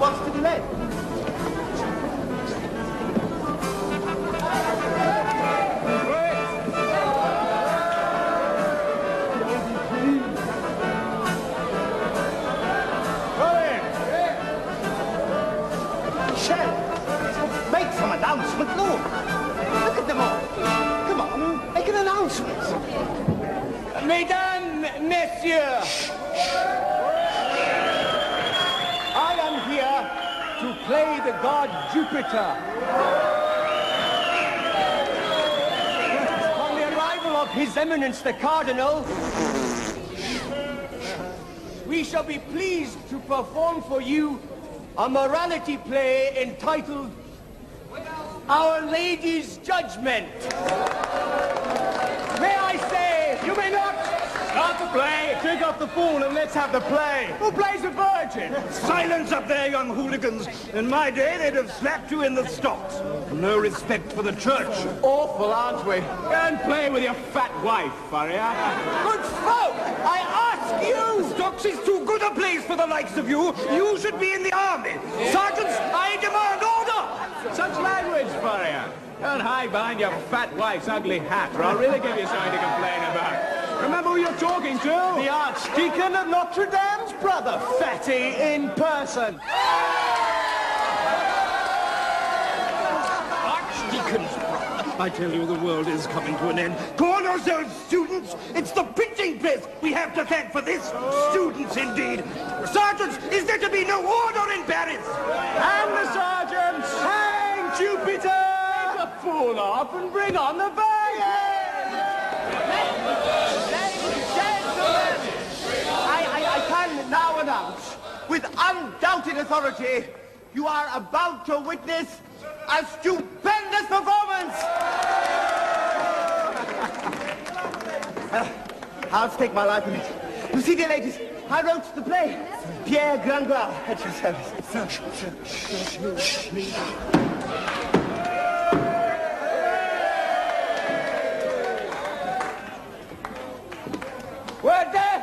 What's the delay? Mishel, make some announcement, look. Look at them all. Come on, make an announcement. Mesdames, Messieurs, I am here to play the god Jupiter. On the arrival of His Eminence the Cardinal, we shall be pleased to perform for you a morality play entitled Our Lady's Judgment. May I say, you may not start the play. Take off the fool and let's have the play. Who plays a virgin? Silence up there, young hooligans. In my day, they'd have slapped you in the stocks. No respect for the church. Awful, aren't we? Go and play with your fat wife, Farrier. Good folk, I ask you! Stocks is too good a place for the likes of you. You should be in the army. Sergeants, I demand order! Such language, Farrier. Don't hide behind your fat wife's ugly hat, or I'll really give you something to complain about. Remember who you're talking to? The Archdeacon of Notre Dame's brother, Fatty, in person. Archdeacon's brother. I tell you, the world is coming to an end. Call yourselves students. It's the printing press we have to thank for this. Students, indeed. Sergeants, is there to be no order in Paris? And the sergeants, hang Jupiter! Take the fool off and bring on the virgin! I can now announce, with undoubted authority, you are about to witness a stupendous performance! I'll stake my life in it. You see, dear ladies, I wrote the play. Pierre Gringoire at your service. Word there!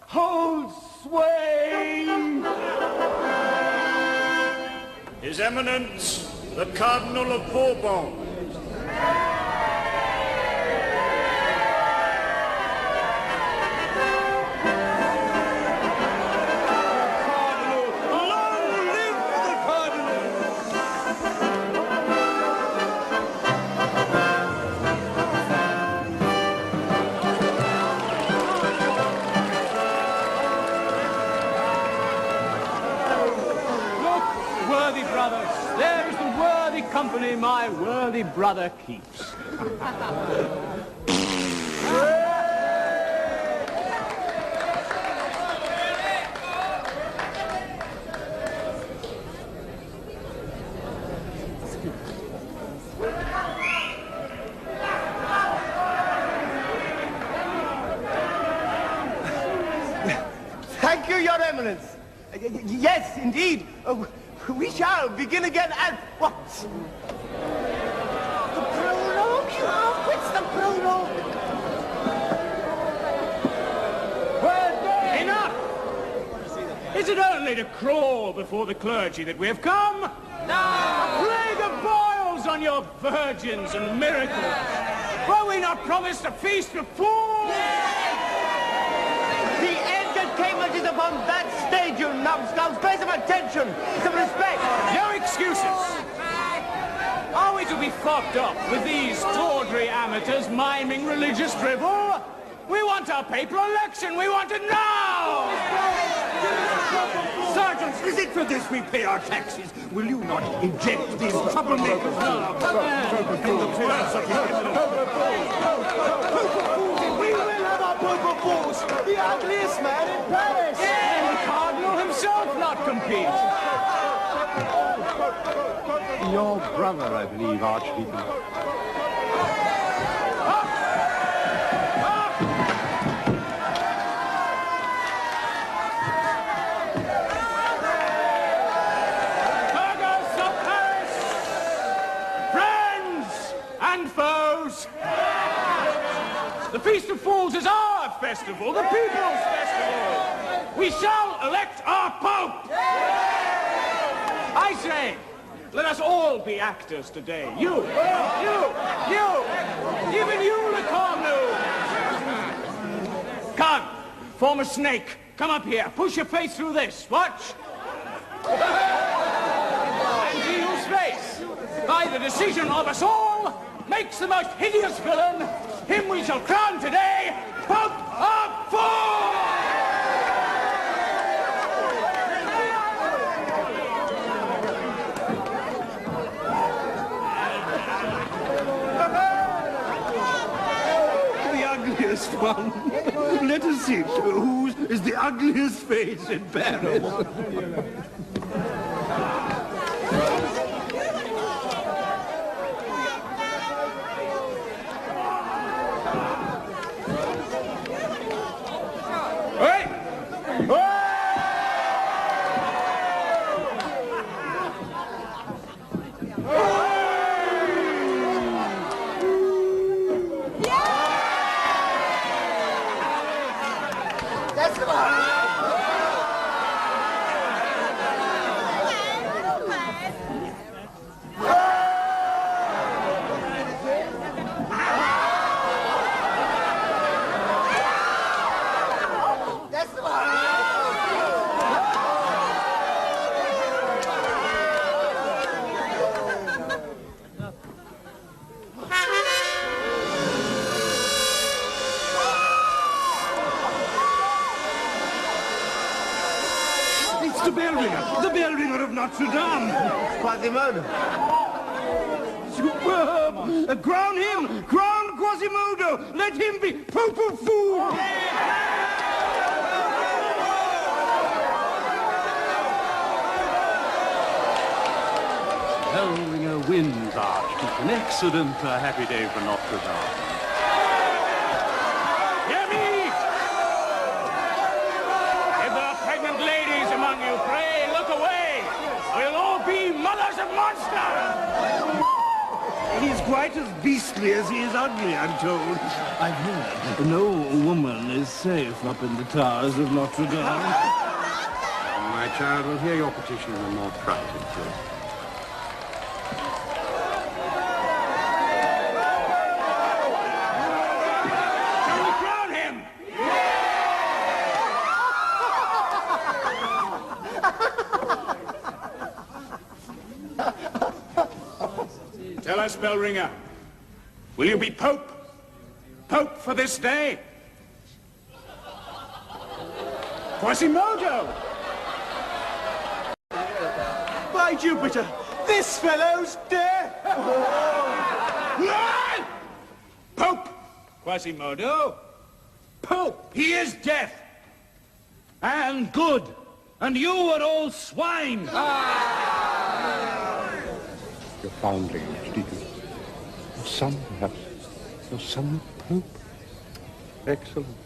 Hold sway! His Eminence, the Cardinal of Bourbon. Company my worthy brother keeps. Thank you, Your Eminence. Yes, indeed. We shall begin again at once. The prologue? What's the prologue? Enough! Is it only to crawl before the clergy that we have come? No! A plague of boils on your virgins and miracles. Were we not promised a feast of fools? The entertainment is upon that stage, you numbskulls. Pay some attention, some respect. No excuses. Are we to be fobbed up with these tawdry amateurs miming religious drivel? We want our paper election. We want it now! Sergeants, is it for this we pay our taxes? Will you not eject these troublemakers now? We will have our poker fools, the ugliest man in Paris. And the Cardinal himself not compete. Your brother, I believe, Archdeacon. The Feast of Fools is our festival, the people's festival. We shall elect our Pope. I say, let us all be actors today. You, even you, Le Cornu. Come, form a snake. Come up here. Push your face through this. Watch. And he whose face, by the decision of us all, makes the most hideous villain, him we shall crown today, Pope of Fools! The ugliest one. Let us see whose is the ugliest face in Paris. The bell ringer of Notre Dame. Quasimodo. Superb! Crown him! Crown Quasimodo! Let him be Pope of Fools! Bell ringer wins, Archdeacon. Excellent, happy day for Notre Dame. Hear me! If there are pregnant ladies among you, pray look away. We'll all be mothers of monsters. He's quite as beastly as he is ugly, I'm told. I've heard no woman is safe up in the towers of Notre Dame. My child will hear your petition in a more private way. Shall we crown him? Tell us, bell ringer, will you be Pope? Pope for this day? Quasimodo! By Jupiter, this fellow's dead. Pope! Quasimodo? Pope! He is deaf! And good! And you are all swine! Your foundling, Archdeacon. Your son, perhaps. Your son, Pope. Excellent.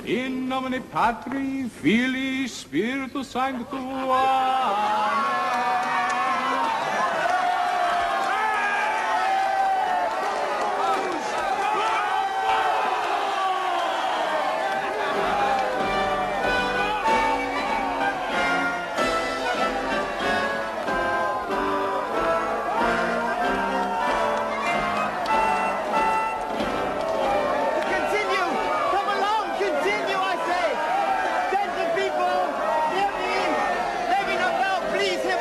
In nomine Patri, Filii, Spiritus Sancto. Amen. Please him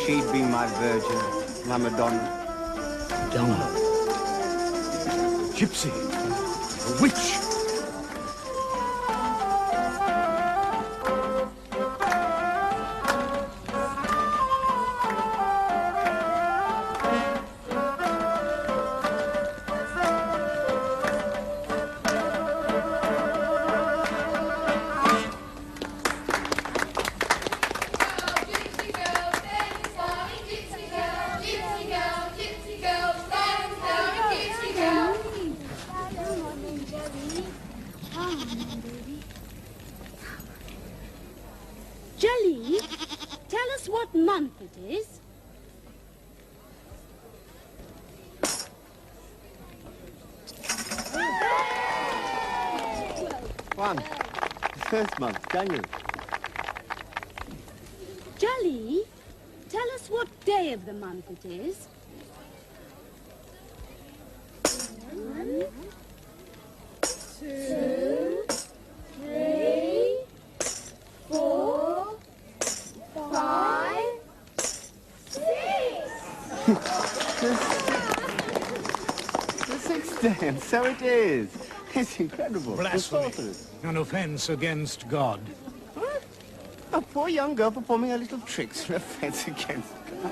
she'd be my virgin, my Madonna. Madonna. Gypsy. A witch. First month, January. Jolly, tell us what day of the month it is. 1, 2, 3, 4, 5, 6. The 6th day, and so it is. It's incredible. Blasphemy. An offence against God. What? A poor young girl performing her little tricks for offence against God.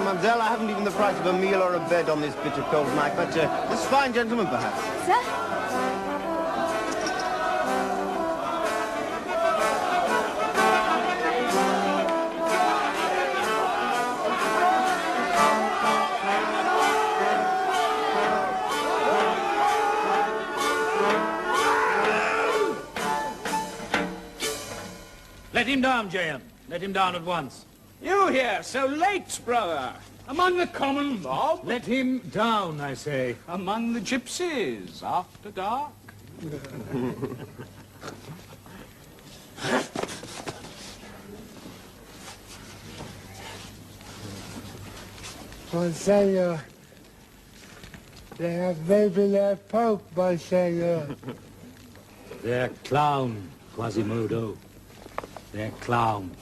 Mademoiselle, I haven't even the price of a meal or a bed on this bitter cold night, but this fine gentleman, perhaps. Sir? Let him down, Jehan. Let him down at once. You here, so late, brother? Among the common mob? Let him down, I say. Among the gypsies, after dark? Monseigneur, they have maybe their Pope, Monseigneur. They're clown, Quasimodo. They're clown.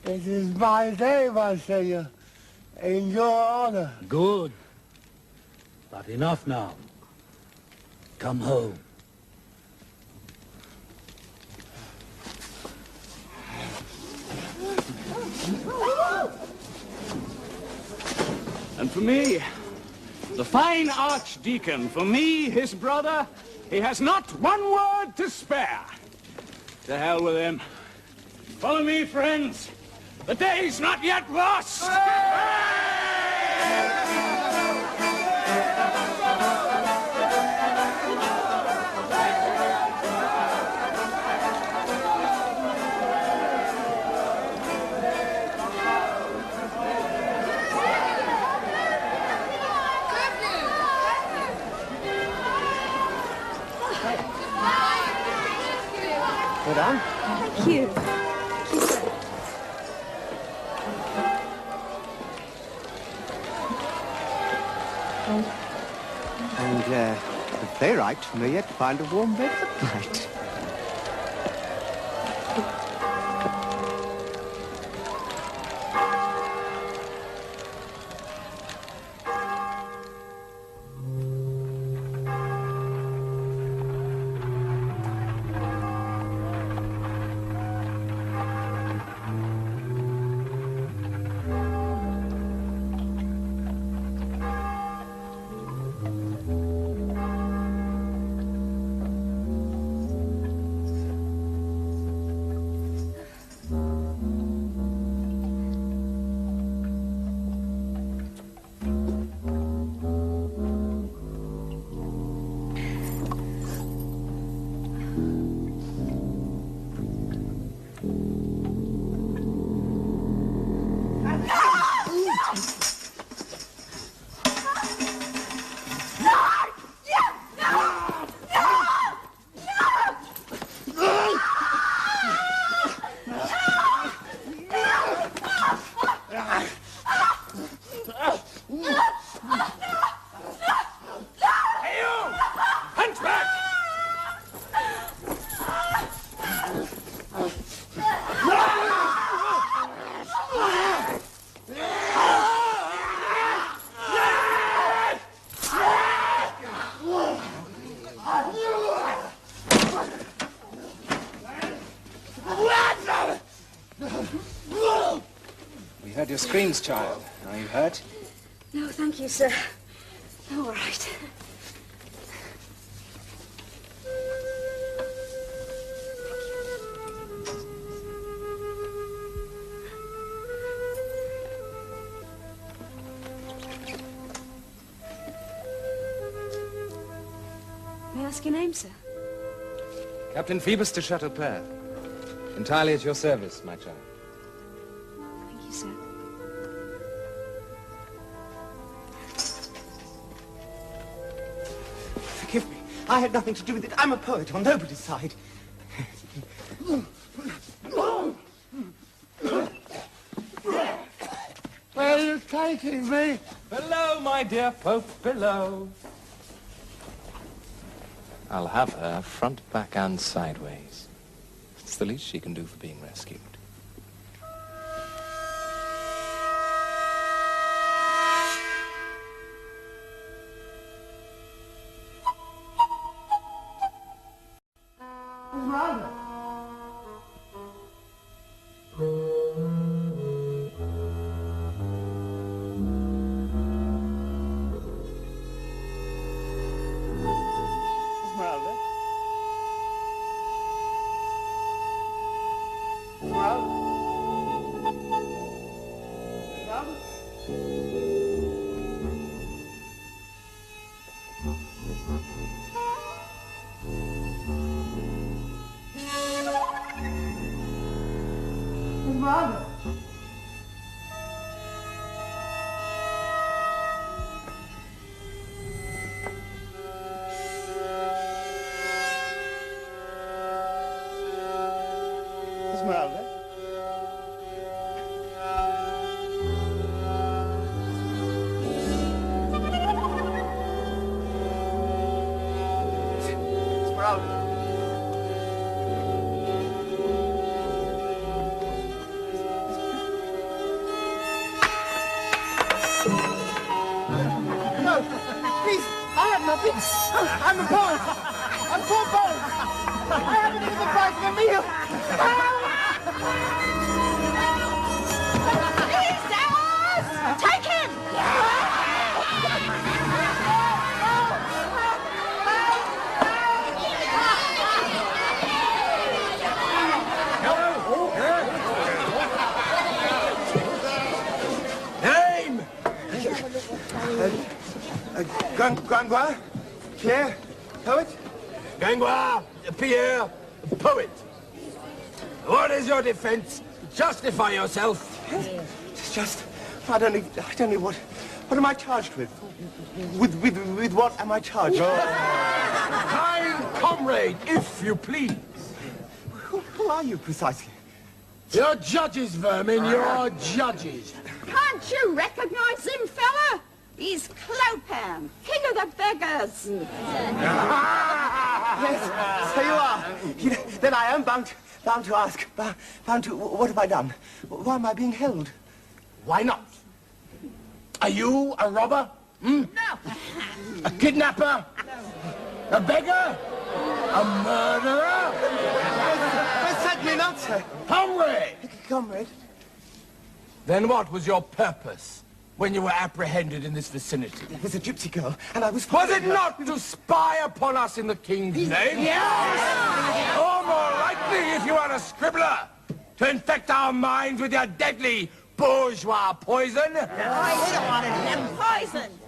It is my day, Monseigneur, in your honor. Good. But enough now. Come home. And for me, the fine archdeacon, for me, his brother, he has not one word to spare. To hell with him. Follow me, friends. The day's not yet lost! Madame? Thank you. And the playwright may yet find a warm bed at night. your screams, child. Are you hurt? No, thank you, sir. All right. May I ask your name, sir? Captain Phoebus de Chateaupert. Entirely at your service, my child. Thank you, sir. Forgive me. I had nothing to do with it. I'm a poet on nobody's side. Where are you taking me? Below, my dear Pope, below. I'll have her front, back, and sideways. It's the least she can do for being rescued. Esmeralda! Esmeralda? Esmeralda! Esmeralda? Esmeralda? No, please, I have nothing. I'm a poet. I'm poor poet. I haven't even the price of a meal. Jesus! Take him! Name! Gringoire? Pierre? Poet? Gringoire, Pierre, poet. What is your defense? Justify yourself. It's just, I don't know what am I charged with? With what am I charged with? Kind comrade, if you please. Who are you precisely? You're judges, vermin, you're judges. Can't you recognize him, fella? He's Claude, king of the beggars. Yes, so you are. Then I am bound to ask. What have I done? Why am I being held? Why not? Are you a robber? Hmm? No. A kidnapper? No. A beggar? A murderer? Well, certainly not, sir. Comrade! Comrade? Then what was your purpose when you were apprehended in this vicinity? It was a gypsy girl, and I was... Was it not to spy upon us in the king's name? Yes! Or more likely, if you are a scribbler, to infect our minds with your deadly bourgeois poison? I don't want him poisoned.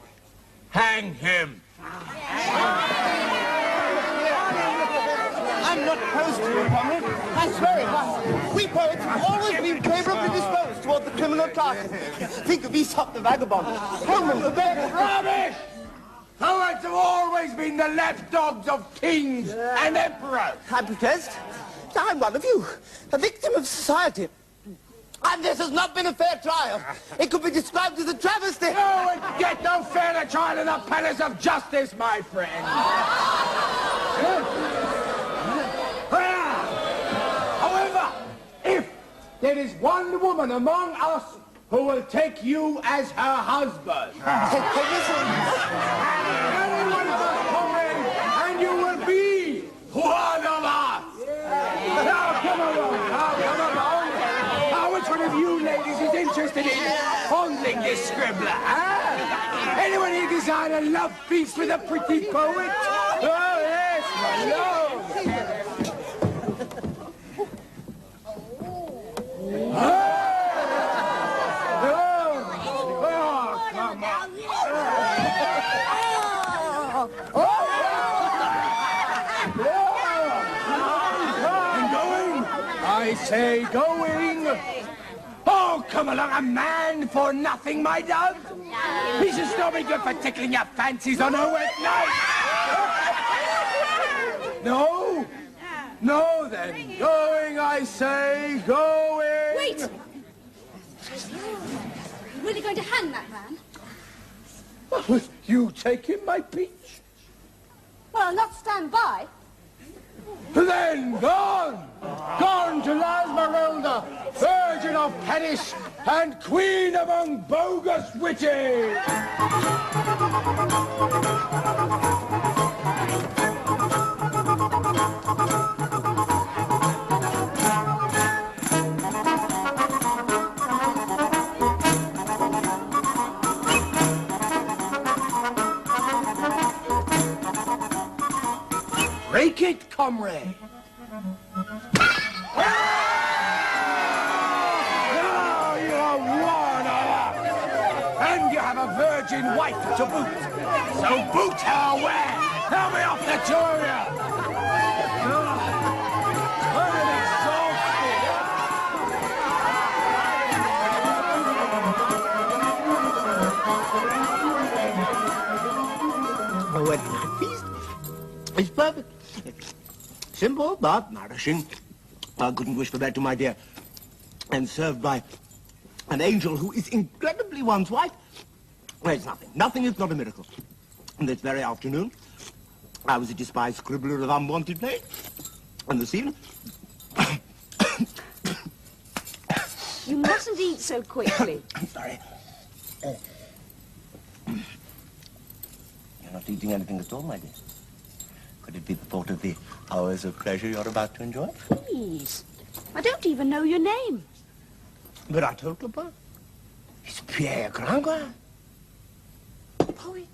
Hang him. I'm not opposed to you, comrade. I swear it. We poets have always been favourably disposed toward the criminal classes. Think of Aesop the vagabond, Homer the beggar. Rubbish! Poets have always been the lapdogs of kings and emperors. I protest. I'm one of you, a victim of society. And this has not been a fair trial. It could be described as a travesty. You would get no fairer trial in the palace of justice, my friend. However, if there is one woman among us who will take you as her husband, and you will be one of us. Now, come along. Now, come along. Now, which one of you ladies is interested confident, fondling you, scribbler, huh? Anyone here design a love piece with a pretty poet? Oh, yes, my love. Come on. I say going. Oh, come along, a man for nothing, my dove. He's just not be good for tickling your fancies on a wet night. No? No, then. Going, I say, going. Wait! Really going to hang that man? Well, you taking my peach? Well, I'll not stand by. Then gone! Gone to La Esmeralda, Virgin of Paris and Queen among bogus witches! Break it, comrade! Now you are one and you have a virgin wife to boot. So boot her away! Now me off the two of you! I'm exhausted! A wedding night feast is perfect. Simple, but nourishing. I couldn't wish for better, my dear. And served by an angel who is incredibly one's wife. Well, it's nothing. Nothing is not a miracle. And this very afternoon, I was a despised scribbler of unwanted names. And this evening... You mustn't eat so quickly. I'm sorry. You're not eating anything at all, my dear. Could it be the thought of the hours of pleasure you're about to enjoy? Please. I don't even know your name. But I told Papa. It's Pierre Gringoire. Poet.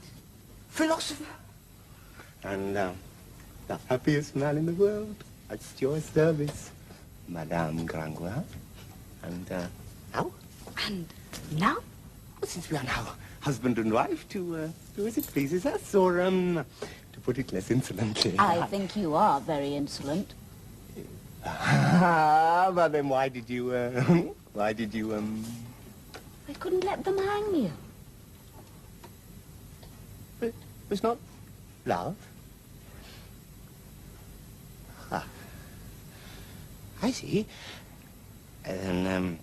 Philosopher. And the happiest man in the world. At your service, Madame Gringoire. And now? And now? Well, since we are now husband and wife, to do as it pleases us, or, to put it less insolently. I think you are very insolent. Ah, but then why did you, I couldn't let them hang you. It was not love. Ah. I see. And,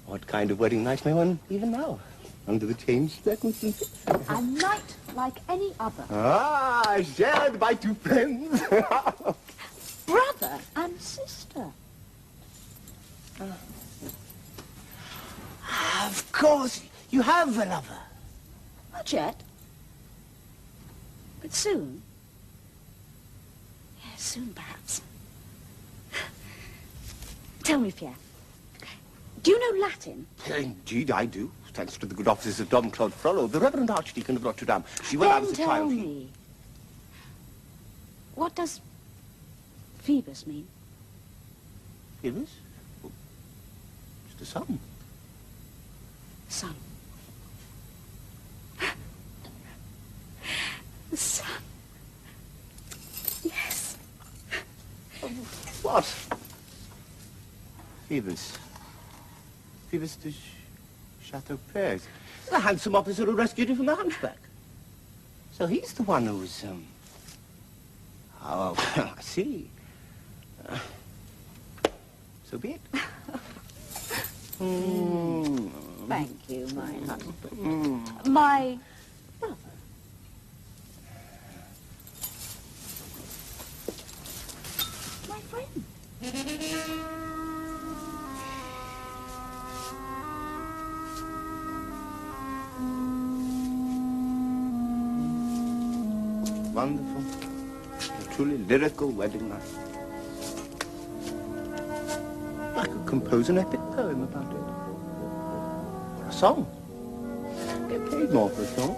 what kind of wedding night may one even now, under the changed circumstances? A night like any other. Ah, shared by two friends. Brother and sister. Of course, you have a lover. Not yet. But soon. Yes, soon perhaps. Tell me, Pierre. Do you know Latin? Indeed, I do. Thanks to the good offices of Dom Claude Frollo, the Reverend Archdeacon of Notre Dame. When I was a child, tell me. What does Phoebus mean? Phoebus? Well, it's the sun. Sun. The sun. Yes. What? Phoebus. Phoebus de Chateau Prayers. The handsome officer who rescued you from the Hunchback. So he's the one who's, Oh, I see. So be it. Thank you, my husband. My brother. My friend. Wonderful. A truly lyrical wedding night. I could compose an epic poem about it. A song? Get paid more for a song.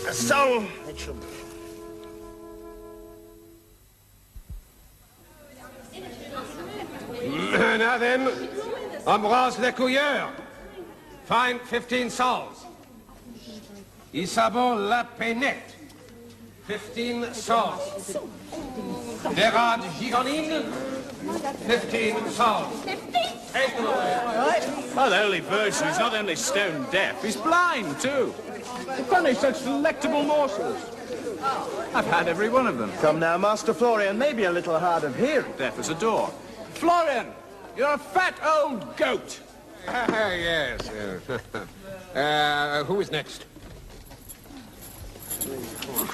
A song it should be. Now then, Ambroise le Couilleur, fine 15 sols. Isabeau la Pénette, 15 sols. Gerard Gigonine, 15 sols. Take them away. Well, the Holy Virgin is not only stone deaf, he's blind, too. To punish such delectable morsels. I've had every one of them. Come now, Master Florian, maybe a little hard of hearing. Deaf as a door. Florian, you're a fat old goat. Yes. Who is next?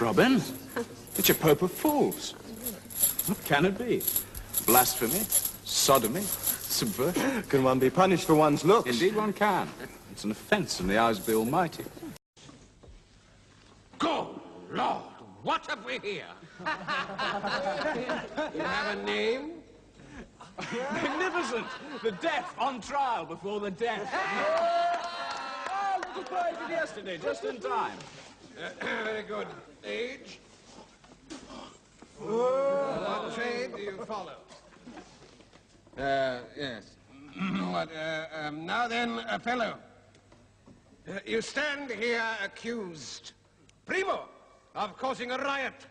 Robin, it's a Pope of Fools. What can it be? Blasphemy, sodomy, subversion. Can one be punished for one's looks? Indeed one can. It's an offence in the eyes of the Almighty. Good Lord, what have we here? You have a name? Magnificent! The deaf on trial before the deaf. Oh, little boy did yesterday, just in time. Very good. Age? What trade do you follow? Yes. Now then, fellow. You stand here accused. Primo, of causing a riot.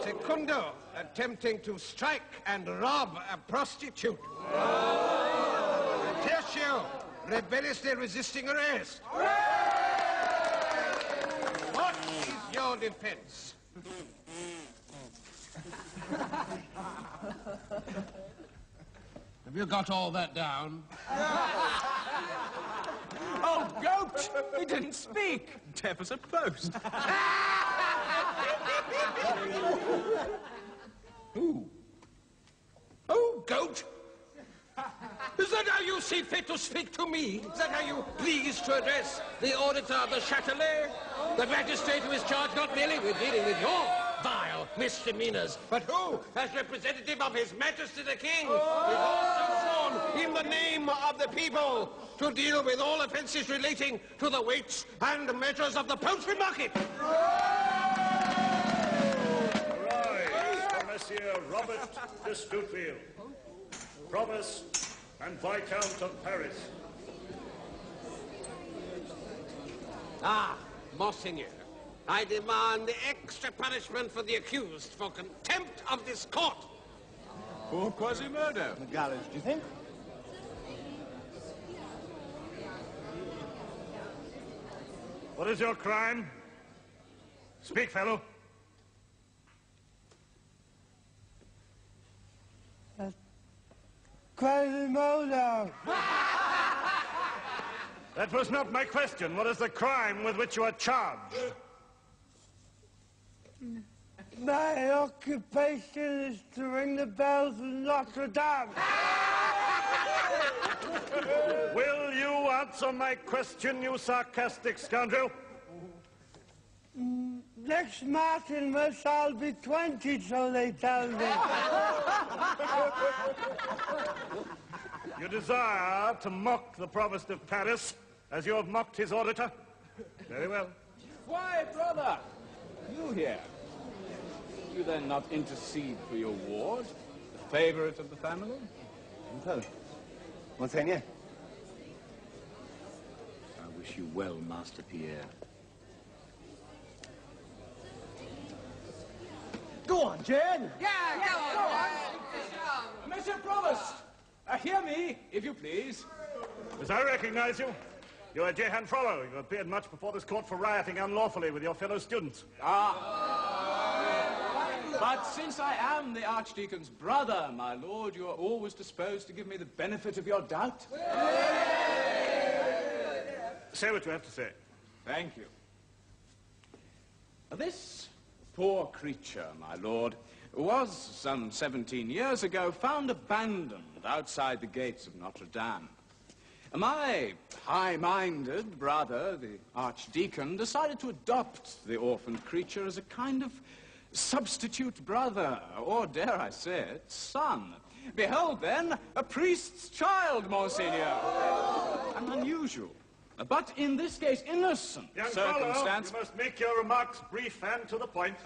Secundo, attempting to strike and rob a prostitute. Tertio, rebelliously resisting arrest. What is your defense? Have you got all that down? Oh, goat! He didn't speak. Deaf as a post. Who? Oh, goat! Is that how you see fit to speak to me? Is that how you please to address the auditor of the Châtelet? The magistrate who is charged not merely with dealing with your vile misdemeanors, but who, as representative of His Majesty the King, is also sworn in the name of the people to deal with all offences relating to the weights and measures of the poultry market. Rise for Monsieur Robert de Stuteville, Provost and Viscount of Paris. Ah, Monseigneur, I demand the extra punishment for the accused for contempt of this court. Poor Quasimodo. The gallows, do you think? What is your crime? Speak, fellow. Quasimodo. That was not my question. What is the crime with which you are charged? My occupation is to ring the bells in Notre Dame. Will you answer my question, you sarcastic scoundrel? Next Martinmas I'll be 20, so they tell me. You desire to mock the Provost of Paris, as you have mocked his auditor? Very well. Why, brother? You here? You then not intercede for your ward, the favourite of the family? So, Monseigneur. I wish you well, Master Pierre. Go on, Jehan. Go on. Monsieur Provost, hear me, if you please. As I recognize you, you are Jehan Frollo. You appeared much before this court for rioting unlawfully with your fellow students. But since I am the Archdeacon's brother, my lord, you are always disposed to give me the benefit of your doubt. Say what you have to say. Thank you. This poor creature, my lord, was, some 17 years ago, found abandoned outside the gates of Notre Dame. My high-minded brother, the Archdeacon, decided to adopt the orphaned creature as a kind of substitute brother, or dare I say it, son. Behold, then, a priest's child, Monseigneur. An unusual, but in this case innocent Young circumstance. Frollo, you must make your remarks brief and to the point.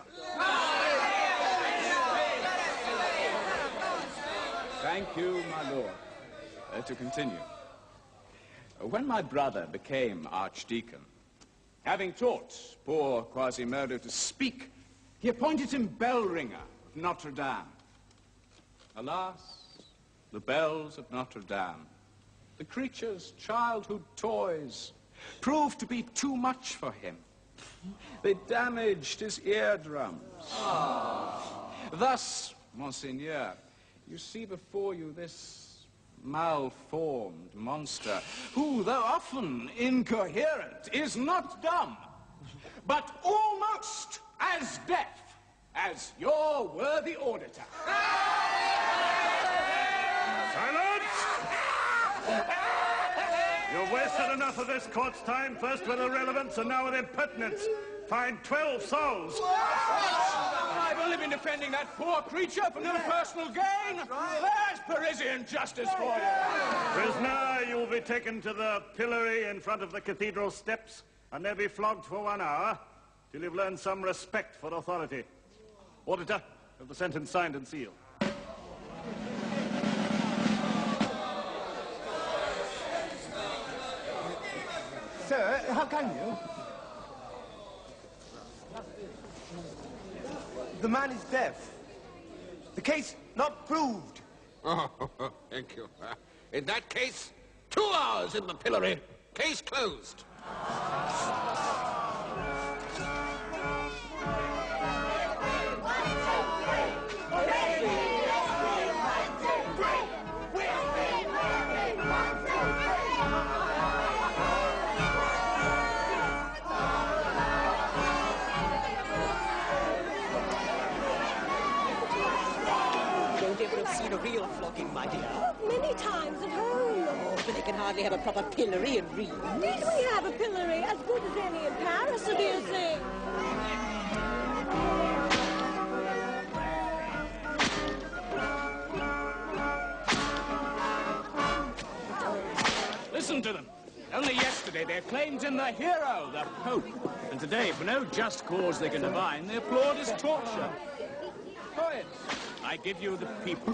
Thank you, my lord. To continue. When my brother became archdeacon, having taught poor Quasimodo to speak, he appointed him bell ringer of Notre Dame. Alas, the bells of Notre Dame, the creature's childhood toys, proved to be too much for him. They damaged his eardrums. Thus, Monseigneur, you see before you this malformed monster, who, though often incoherent, is not dumb, but almost as deaf as your worthy auditor. Silence! You've wasted enough of this court's time, first with irrelevance and now with impertinence. Fine 12 souls. I've only been defending that poor creature for no personal gain. There's Parisian justice for you. Prisoner, you'll be taken to the pillory in front of the cathedral steps and there be flogged for 1 hour till you've learned some respect for authority. Auditor, have the sentence signed and sealed. Sir, how can you? The man is deaf. The case not proved. Oh, thank you. In that case, 2 hours in the pillory. Case closed. Seen a real flogging, my dear. Many times at home. Oh, but they can hardly have a proper pillory in Reims. Did we have a pillory as good as any in Paris, do you think? Listen to them. Only yesterday they acclaimed him the hero, the Pope. And today, for no just cause they can divine, they applaud his torture. Poets, I give you the people.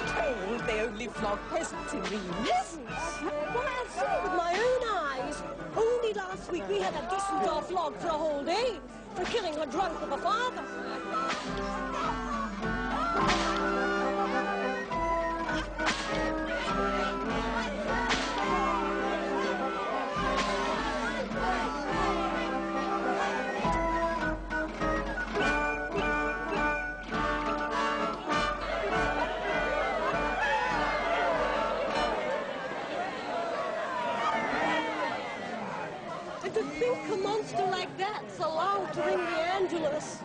Told they only flog peasants in Reims. Peasants? Why, I've seen it with my own eyes. Only last week we had a decent dog flogged for a whole day for killing her drunk of a father. A monster like that's allowed to ring the Angelus.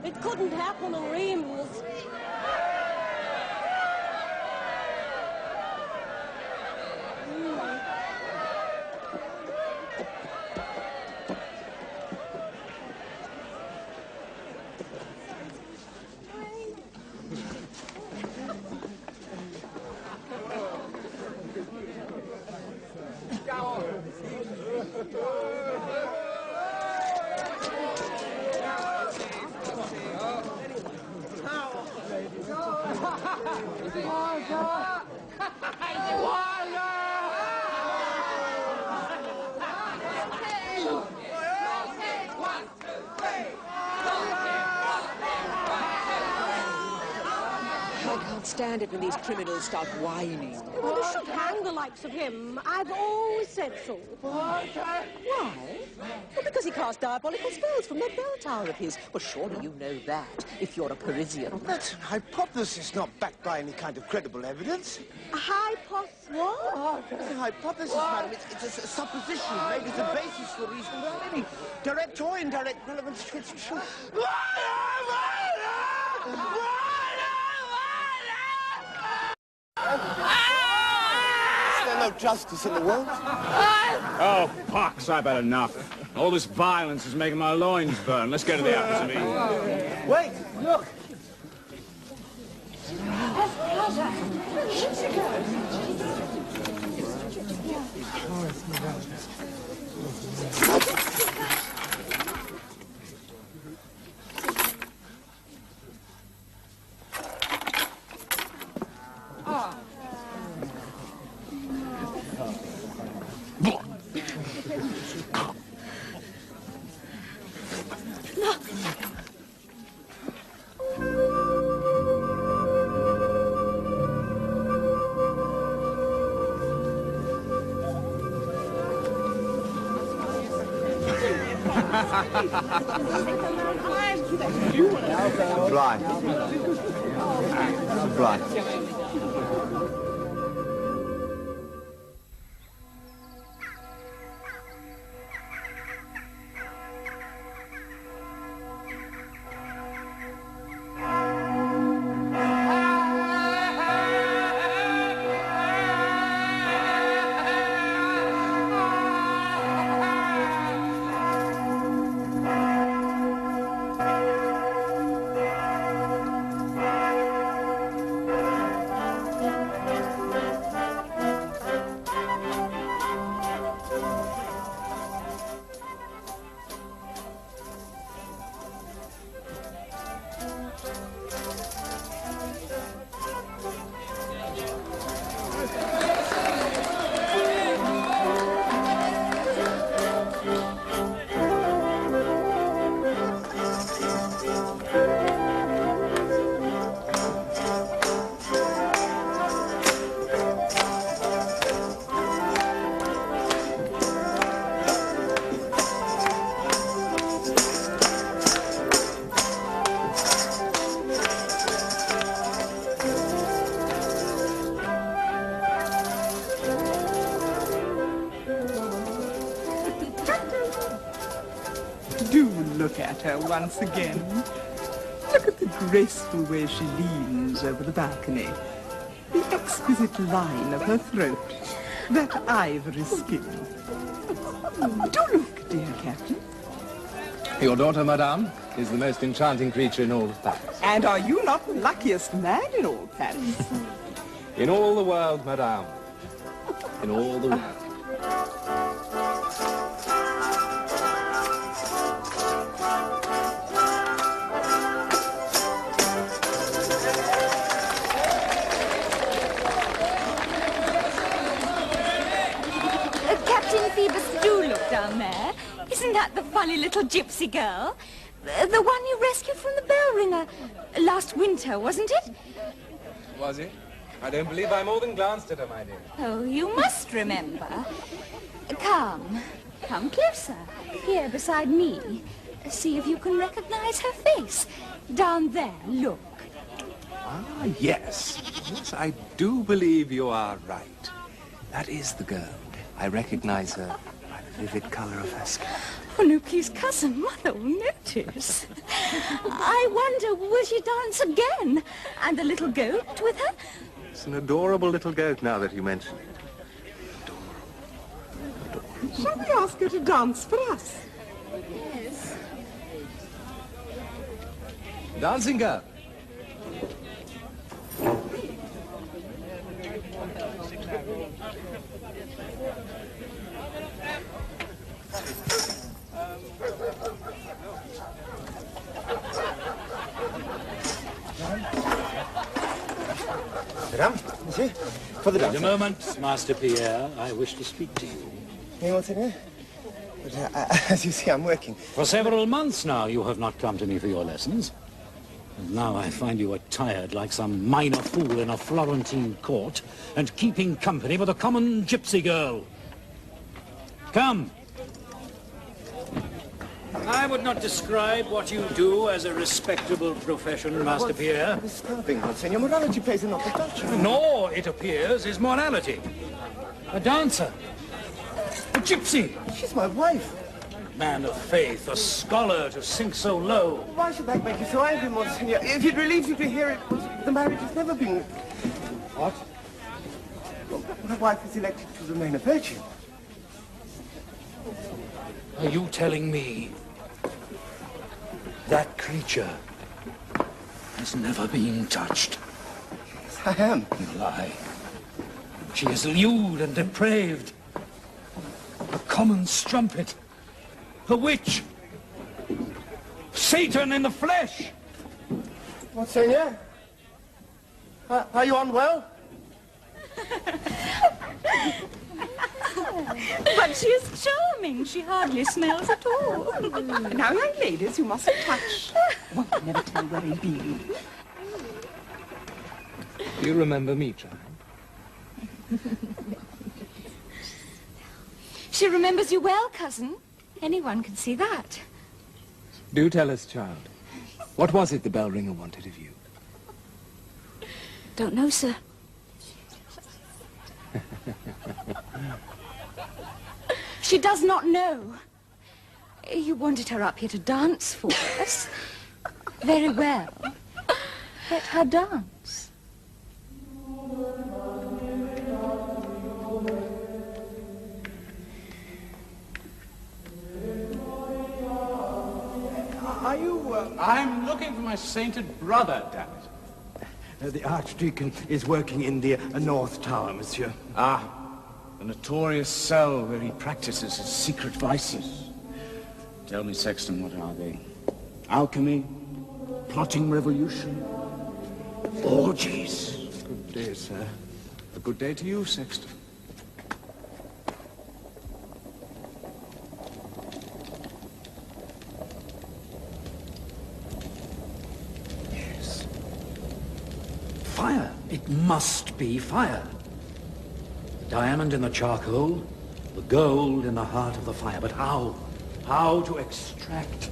It couldn't happen in Reims. Stand it when these criminals start whining. Well, they should hang the likes of him. I've always said so. Why? Well, because he cast diabolical spells from that bell tower of his. Well, surely you know that, if you're a Parisian. That's an hypothesis not backed by any kind of credible evidence. A hypothesis? What? It's a hypothesis, madam. It's a supposition made as a basis for reason without any direct or indirect relevance to its truth. no justice in the world. Oh, pox, I've had enough. All this violence is making my loins burn. Let's go to the apples of Eve. Wait, look. Blind. Blind. Once again. Look at the graceful way she leans over the balcony. The exquisite line of her throat. That ivory skin. Do look, dear Captain. Your daughter, madame, is the most enchanting creature in all of Paris. And are you not the luckiest man in all Paris? In all the world, madame. In all the world. Phoebus, do look down there. Isn't that the funny little gypsy girl? The one you rescued from the bell ringer last winter, wasn't it? Was it? I don't believe I more than glanced at her, my dear. Oh, you must remember. Come closer. Here beside me. See if you can recognize her face. Down there, look. Ah, yes. Yes, I do believe you are right. That is the girl. I recognize her by the vivid color of her skin. Oh, no, please, cousin, Mother will notice. I wonder, will she dance again? And the little goat with her? It's an adorable little goat, now that you mention it. Adorable. Shall we ask her to dance for us? Yes. Dancing girl. Madame, monsieur, for the Wait doctor. a moment, Master Pierre. I wish to speak to you. You want in here? But, as you see, I'm working. For several months now, you have not come to me for your lessons. And now I find you attired like some minor fool in a Florentine court and keeping company with a common gypsy girl. Come. I would not describe what you do as a respectable profession, Master Pierre. Disturbing, Senor. Morality plays an awful touch. Nor, it appears, is morality. A dancer. A gypsy. She's my wife. Man of faith, a scholar to sink so low. Why should that make you so angry, Monsignor? If it relieves you to hear it, the marriage has never been... What? when a wife is elected to remain a virgin. Are you telling me that creature has never been touched? Yes, I am. You lie. She is lewd and depraved. A common strumpet. A witch. Satan in the flesh. Monseigneur? Are you unwell? But she is charming. She hardly smells at all. Now, young ladies, you mustn't touch. One can never tell where he'll be. You remember me, child? She remembers you well, cousin. Anyone can see that. Do tell us, child. What was it the bell ringer wanted of you? Don't know, sir. She does not know. You wanted her up here to dance for us. Very well. Let her dance. Are you... I'm looking for my sainted brother, damn it. The Archdeacon is working in the North Tower, monsieur. Ah, the notorious cell where he practices his secret vices. Tell me, Sexton, what are they? Alchemy? Plotting revolution? Orgies? Good day, sir. A good day to you, Sexton. Fire. It must be fire. The diamond in the charcoal, the gold in the heart of the fire. But how? How to extract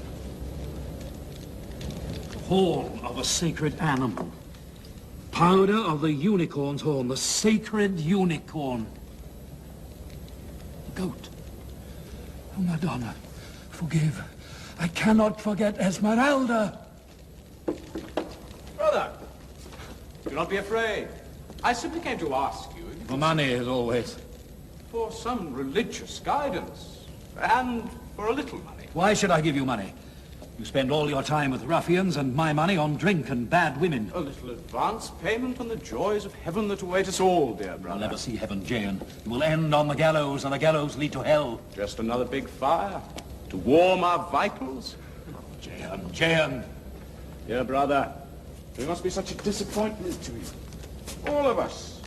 the horn of a sacred animal? Powder of the unicorn's horn, the sacred unicorn. The goat. Oh, Madonna, forgive. I cannot forget Esmeralda. Brother, do not be afraid. I simply came to ask you... For money, as always. For some religious guidance. And for a little money. Why should I give you money? You spend all your time with ruffians and my money on drink and bad women. A little advance payment on the joys of heaven that await us all, dear brother. You'll never see heaven, Jehan. You will end on the gallows, and the gallows lead to hell. Just another big fire to warm our vitals. Jehan, Jehan. Dear brother, we must be such a disappointment to you. All of us.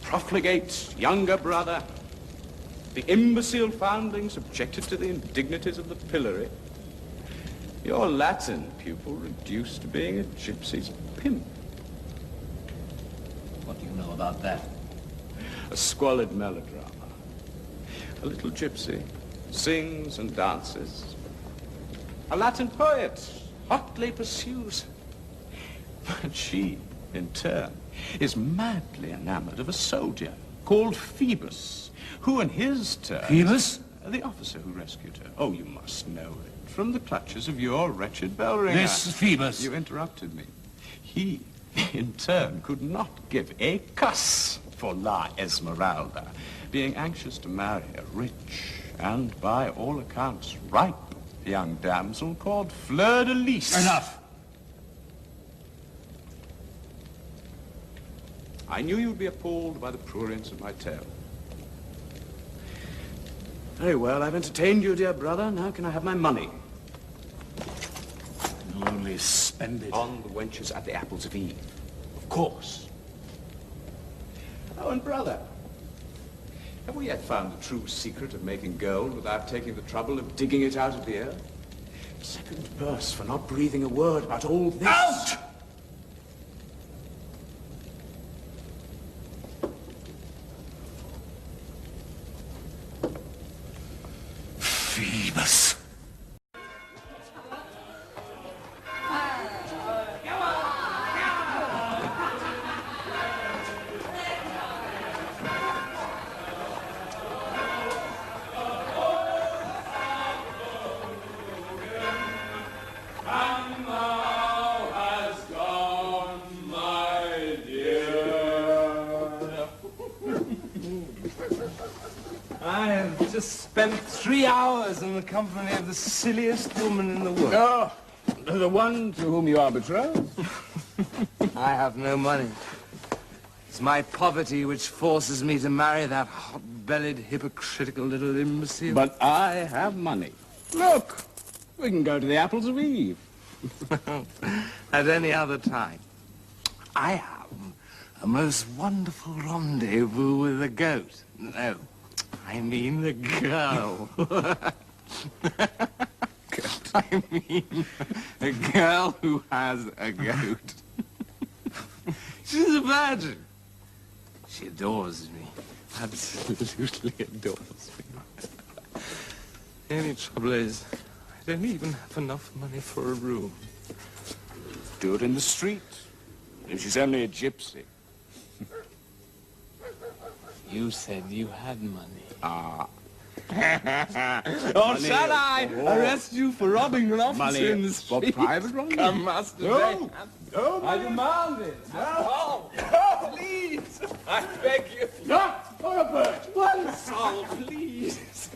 Profligate younger brother. The imbecile foundling subjected to the indignities of the pillory. Your Latin pupil reduced to being a gypsy's pimp. What do you know about that? A squalid melodrama. A little gypsy sings and dances. A Latin poet hotly pursues. But she, in turn, is madly enamored of a soldier called Phoebus, who in his turn... Phoebus? The officer who rescued her. Oh, you must know it. From the clutches of your wretched bell ringer. This Phoebus. You interrupted me. He, in turn, could not give a cuss for La Esmeralda, being anxious to marry a rich and, by all accounts, ripe young damsel called Fleur-de-Lys. Enough. I knew you'd be appalled by the prurience of my tale. Very well, I've entertained you, dear brother. Now can I have my money? You'll only spend it. On the wenches at the Apples of Eve. Of course. Oh, and brother, have we yet found the true secret of making gold without taking the trouble of digging it out of the earth? Second verse for not breathing a word about all this. Out! Phoebus. And now has just spent 3 hours in the company of the silliest woman in the world. Oh, the one to whom you are betrothed? I have no money. It's my poverty which forces me to marry that hot-bellied, hypocritical little imbecile. But I have money. Look, we can go to the Apples of Eve. At any other time. I have a most wonderful rendezvous with a goat. No, I mean the girl. I mean a girl who has a goat. She's a virgin. She adores me. Absolutely adores me. The only trouble is, I don't even have enough money for a room. Do it in the street. If she's only a gypsy. You said you had money. Ah. Or shall I arrest you for robbing an officer in the street? For private wrongdoing? Come, Master No. No, I demand it. No. No, please. I beg you. Not for a bird. One soul, please.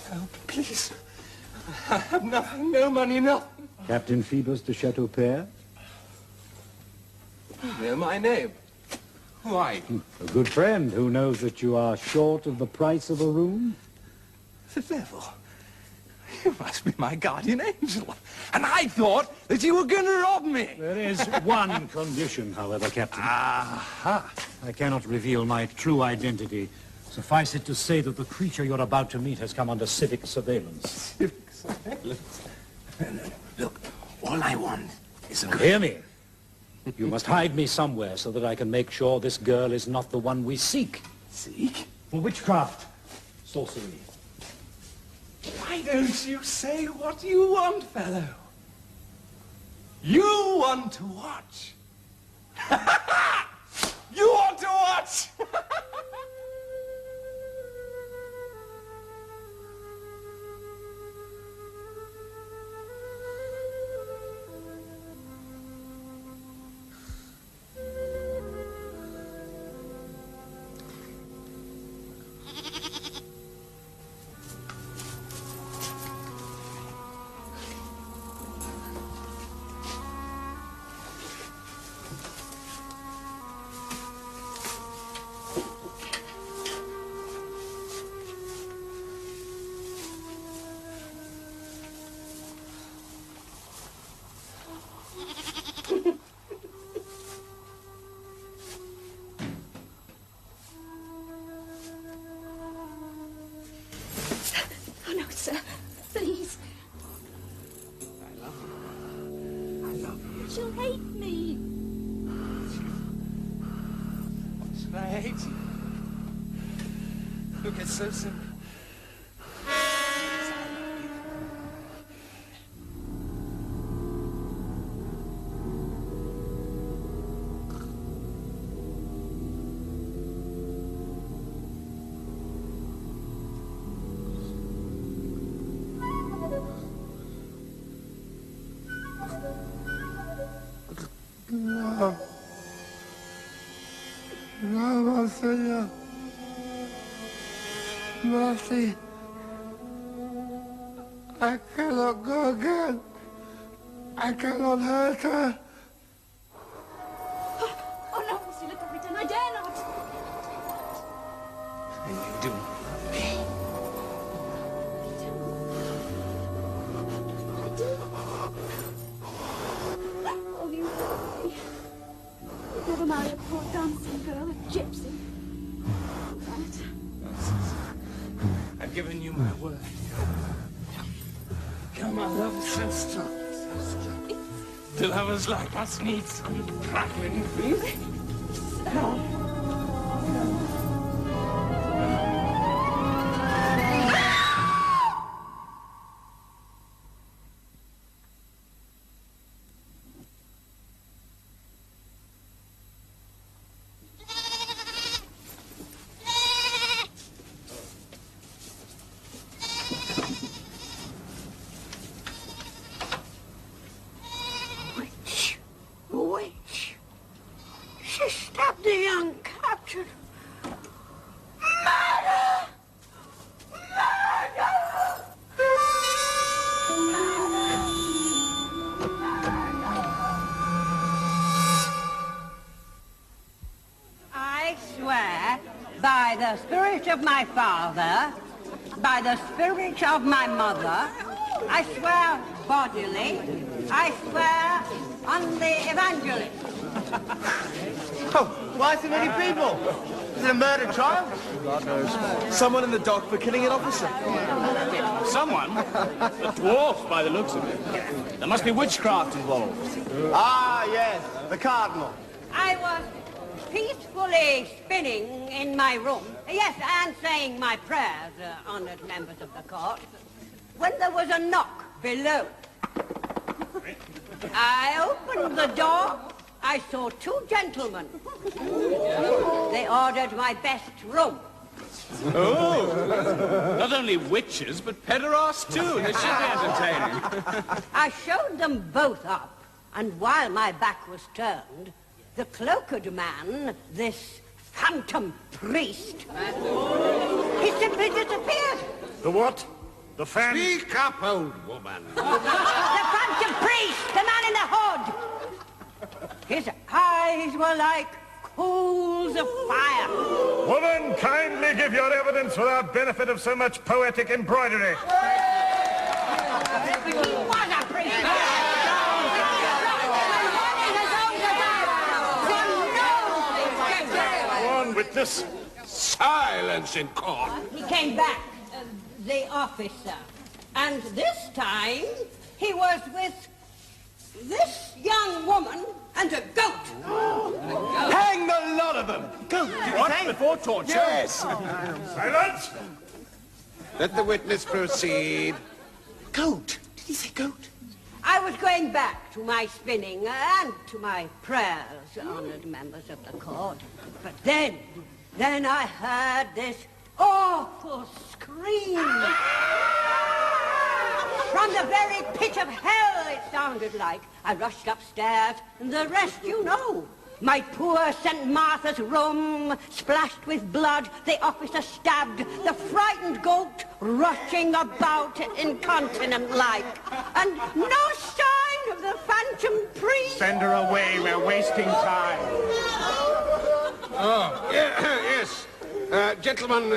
Help, please. I have nothing, no money, nothing. Captain Phoebus de Chateaupierre? You know my name. Why? A good friend who knows that you are short of the price of a room? The devil. You must be my guardian angel. And I thought that you were going to rob me. There is one condition, however, Captain. Aha. I cannot reveal my true identity. Suffice it to say that the creature you're about to meet has come under civic surveillance. Civic surveillance? No. Look, all I want is a... Now, hear me. You must hide me somewhere so that I can make sure this girl is not the one we seek. Seek? For witchcraft, sorcery. Why don't you say what you want, fellow? You want to watch. You want to watch! Look, it's so simple. No. No, Monsignor. Mercy. I cannot go again. I cannot hurt her. Oh no, Monsieur le Capitaine, I dare not. And you do. Oh, you hurt me. Never marry a poor dancing girl, a gypsy. Right. I've given you my word. Come on, love is so strong. The lovers like us need some crackling, please. the young captain. Murder! Murder! I swear by the spirit of my father, by the spirit of my mother, I swear bodily, I swear on the evangelist. Oh, why so many people? Is it a murder trial? God knows. Someone in the dock for killing an officer. Someone? A dwarf, by the looks of it. There must be witchcraft involved. Ah, yes, the cardinal. I was peacefully spinning in my room, yes, and saying my prayers, honoured members of the court, when there was a knock below. I opened the door. I saw two gentlemen. They ordered my best room. Oh, not only witches, but pederasts too. They should be entertaining. I showed them both up, and while my back was turned, the cloaked man, this phantom priest, he simply disappeared. The what? The fan... Speak up, old woman. The phantom priest, the man in the hood. His eyes were like coals of fire. Woman, kindly give your evidence without benefit of so much poetic embroidery. He was a priest. Go on, witness. Silence in court. He came back, the officer, and this time he was with this young woman and a goat. Hang the lot of them! Goat, What? Before torture? Yes! Silence! Let the witness proceed. Goat? Did he say goat? I was going back to my spinning and to my prayers, honoured members of the court. But then I heard this awful scream. From the very pit of hell, it sounded like. I rushed upstairs, and the rest you know. My poor St. Martha's room splashed with blood, the officer stabbed, the frightened goat rushing about incontinent-like, and no sign of the phantom priest. Send her away, we're wasting time. Oh, yes. Gentlemen,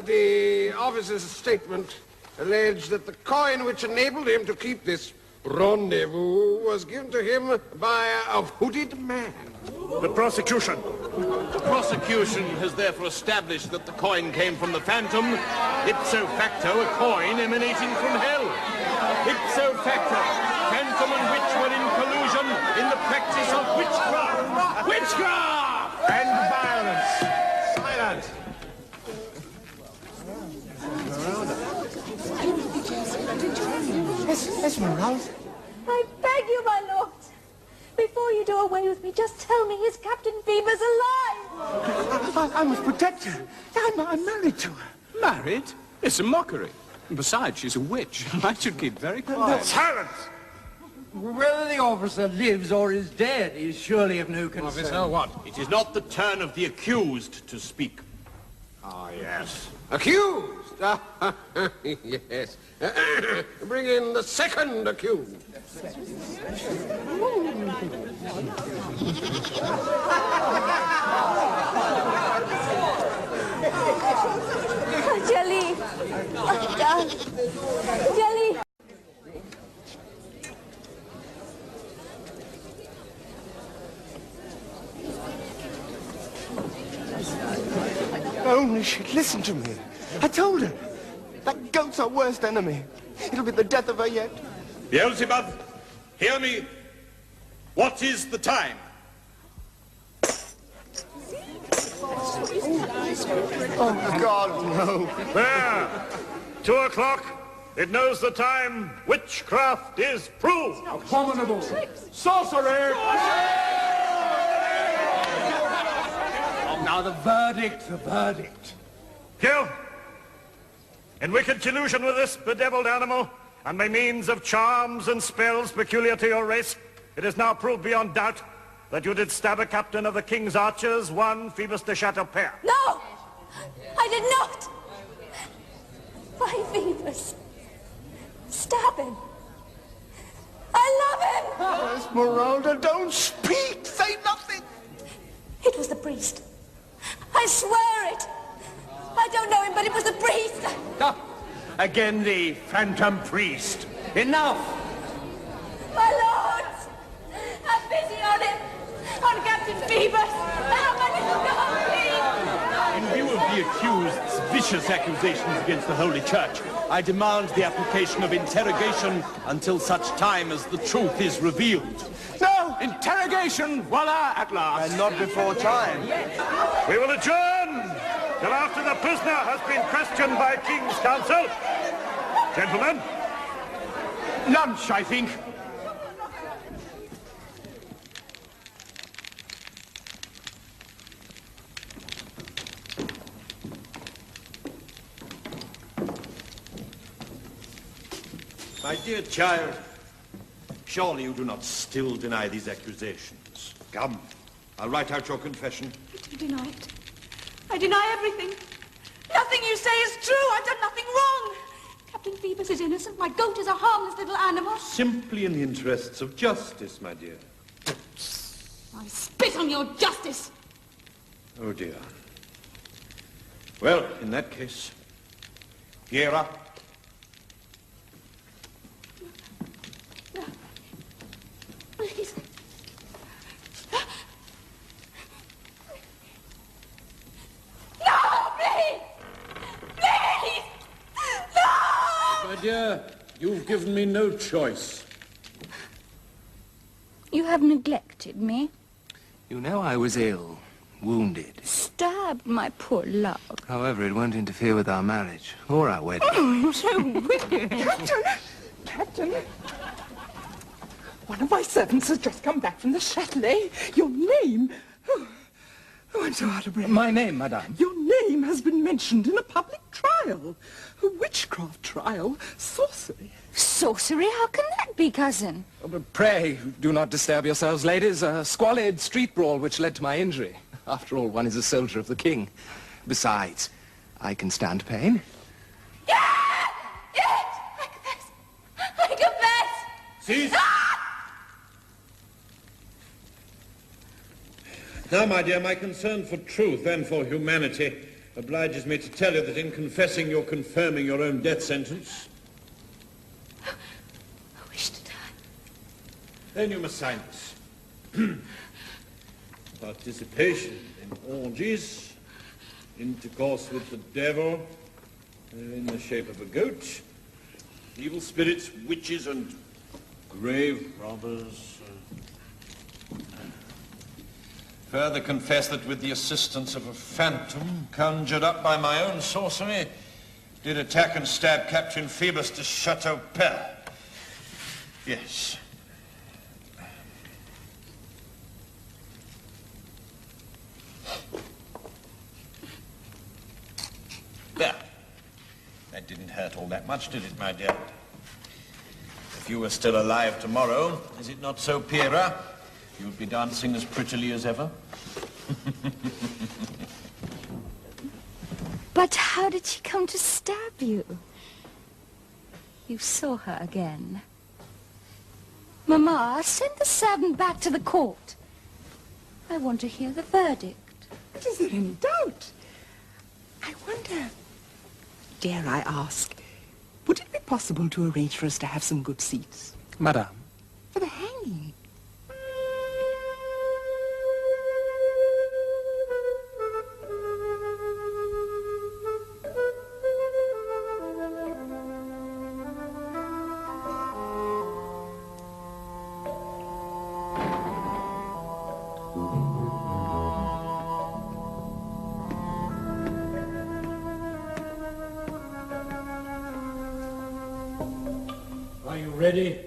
the officer's statement alleged that the coin which enabled him to keep this rendezvous was given to him by a hooded man. The prosecution. The prosecution has therefore established that the coin came from the phantom, ipso facto a coin emanating from hell. Ipso facto, phantom and witch were in collusion in the practice of witchcraft. Witchcraft! And violence. Silence. Esmeralda. I beg you, my lord. Before you do away with me, just tell me, is Captain Phoebus alive? I must protect her. I'm married to her. Married? It's a mockery. And besides, she's a witch. I should keep very quiet. Silence! Whether the officer lives or is dead is surely of no concern. Officer, what? It is not the turn of the accused to speak. Ah, yes. Accused? Yes. Bring in the second accused. Jelly. Jelly. Only she'd listen to me. I told her. That goat's our worst enemy. It'll be the death of her yet. Beelzebub, hear me. What is the time? Oh, God, no. There. 2 o'clock. It knows the time. Witchcraft is proved. Abominable! Sorcery! Now the verdict, the verdict. Kill. In wicked collusion with this bedeviled animal, and by means of charms and spells peculiar to your race, it is now proved beyond doubt that you did stab a captain of the King's Archers, one Phoebus de Chateaupeer? No! I did not! Why, Phoebus? Stab him! I love him! Esmeralda, don't speak! Say nothing! It was the priest. I swear it! I don't know him, but it was the priest! Ah, again the phantom priest. Enough! My lords! Have pity on him! On Captain Phoebus! How much is God, please? In view of the accused's vicious accusations against the Holy Church, I demand the application of interrogation until such time as the truth is revealed. No! Interrogation! Voila, at last! And not before time. We will adjourn till after the prisoner has been questioned by King's Council. Gentlemen. Lunch, I think. My dear child, surely you do not still deny these accusations. Come, I'll write out your confession. I do deny it. I deny everything. Nothing you say is true. I've done nothing wrong. Captain Phoebus is innocent. My goat is a harmless little animal. Simply in the interests of justice, my dear. I spit on your justice. Oh, dear. Well, in that case, Pierre. Please. No, please! Please! No! My dear, you've given me no choice. You have neglected me. You know I was ill, wounded. Stabbed my poor love. However, it won't interfere with our marriage or our wedding. Oh, you're so wicked. Captain. One of my servants has just come back from the Châtelet. Your name... Oh, I'm so out of breath. My name, madame? Your name has been mentioned in a public trial. A witchcraft trial. Sorcery. Sorcery? How can that be, cousin? Oh, but pray, do not disturb yourselves, ladies. A squalid street brawl which led to my injury. After all, one is a soldier of the king. Besides, I can stand pain. Yes! I confess! I confess! Cease! Now, my dear, my concern for truth and for humanity obliges me to tell you that in confessing you're confirming your own death sentence. I wish to die. Then you must sign this. Participation in orgies, intercourse with the devil in the shape of a goat, evil spirits, witches, and grave robbers. Further confess that with the assistance of a phantom conjured up by my own sorcery, did attack and stab Captain Phoebus de Chateaupeer. Yes. There. That didn't hurt all that much, did it, my dear? If you were still alive tomorrow, is it not so, Pierre? You'd be dancing as prettily as ever. But how did she come to stab you? You saw her again. Mamma, send the servant back to the court. I want to hear the verdict. Is there any doubt? I wonder, dare I ask, would it be possible to arrange for us to have some good seats? Madame. For the hanging. Are you ready?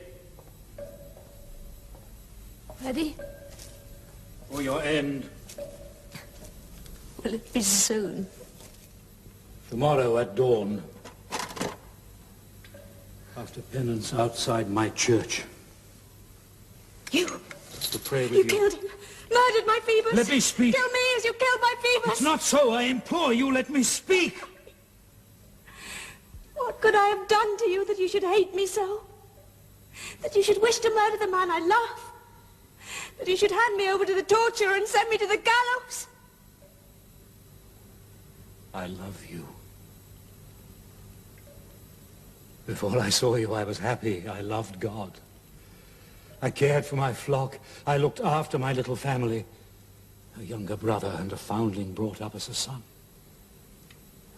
Ready? For your end. Will it be soon? Tomorrow at dawn. After penance outside my church. You? To pray with You killed him. Murdered my Phoebus. Let me speak. Kill me as you killed my Phoebus. It's not so. I implore you, let me speak. What could I have done to you that you should hate me so? That you should wish to murder the man I love? That you should hand me over to the torture and send me to the gallows? I love you. Before I saw you, I was happy. I loved God. I cared for my flock. I looked after my little family. A younger brother and a foundling brought up as a son.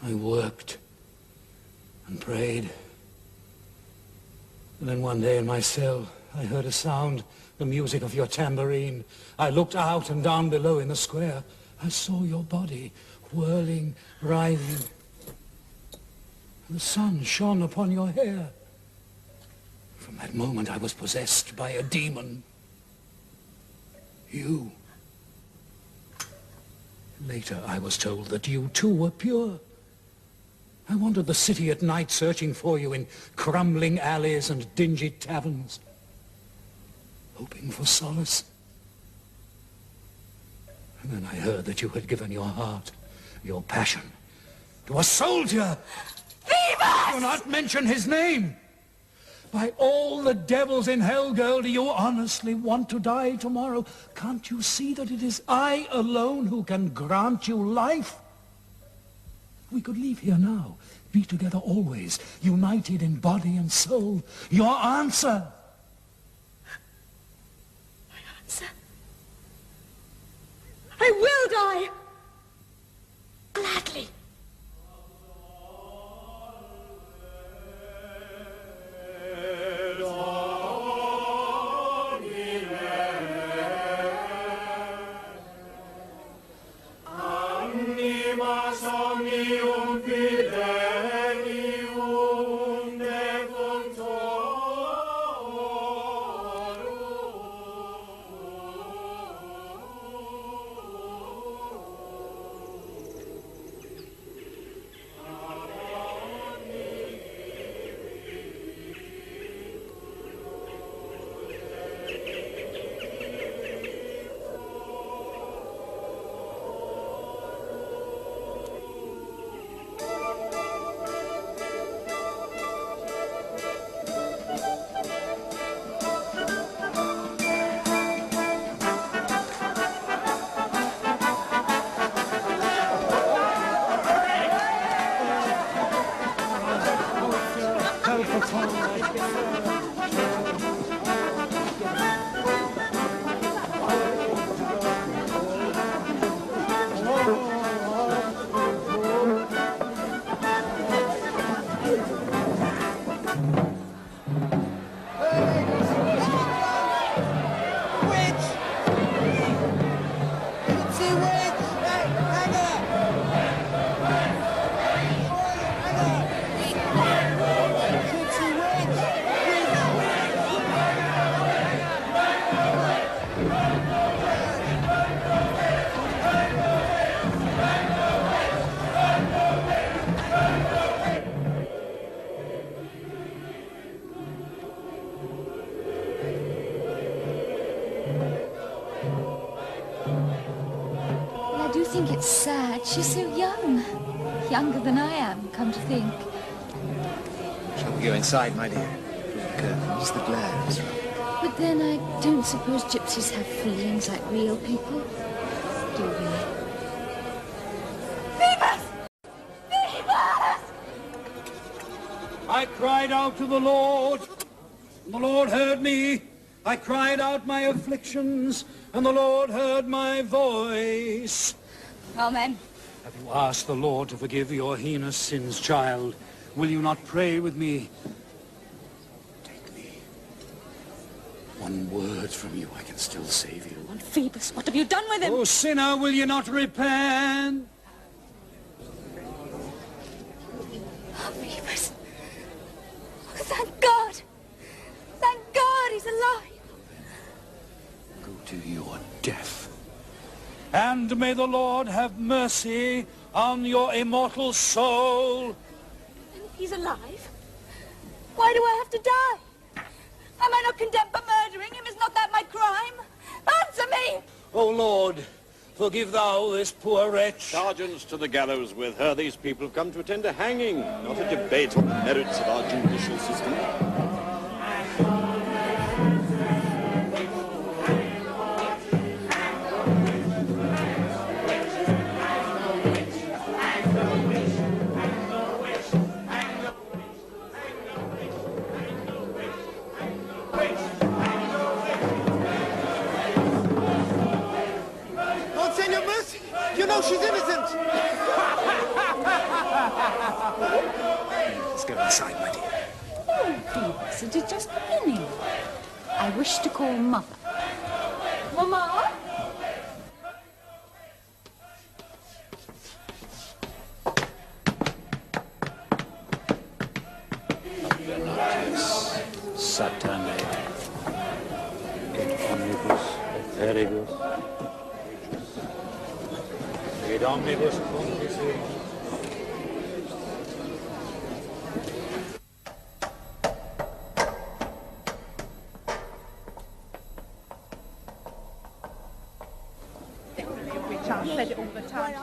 I worked and prayed. And then one day in my cell, I heard a sound, the music of your tambourine. I looked out and down below in the square. I saw your body whirling, writhing. The sun shone upon your hair. From that moment, I was possessed by a demon. You. Later, I was told that you, too, were pure. I wandered the city at night searching for you in crumbling alleys and dingy taverns, hoping for solace. And then I heard that you had given your heart, your passion, to a soldier. Phoebus! Do not mention his name. By all the devils in hell, girl, do you honestly want to die tomorrow? Can't you see that it is I alone who can grant you life? We could leave here now, be together always, united in body and soul. Your answer? My answer? I will die! Gladly. I think it's sad. She's so young. Younger than I am, come to think. Shall we go inside, my dear? Curtains, the glare is wrong. But then I don't suppose gypsies have feelings like real people, do we? Phoebus! Phoebus! I cried out to the Lord, and the Lord heard me. I cried out my afflictions, and the Lord heard my voice. Amen. Have you asked the Lord to forgive your heinous sins, child? Will you not pray with me? Take me. One word from you, I can still save you. And Phoebus, what have you done with him? Oh, sinner, will you not repent? Oh, Phoebus. Oh, thank God. Thank God he's alive. Go to your death. And may the Lord have mercy on your immortal soul. And if he's alive, why do I have to die? Am I not condemned for murdering him? Is not that my crime? Answer me! O Lord, forgive thou this poor wretch. Sergeants to the gallows with her. These people have come to attend a hanging, not a debate on the merits of our judicial system. You know she's innocent! Let's go inside, my dear. Oh, Phoebus, it is just beginning. I wish to call Mother. Mama? Satane, et omnibus, et peribus, et omnibus conficis. I said it all the time.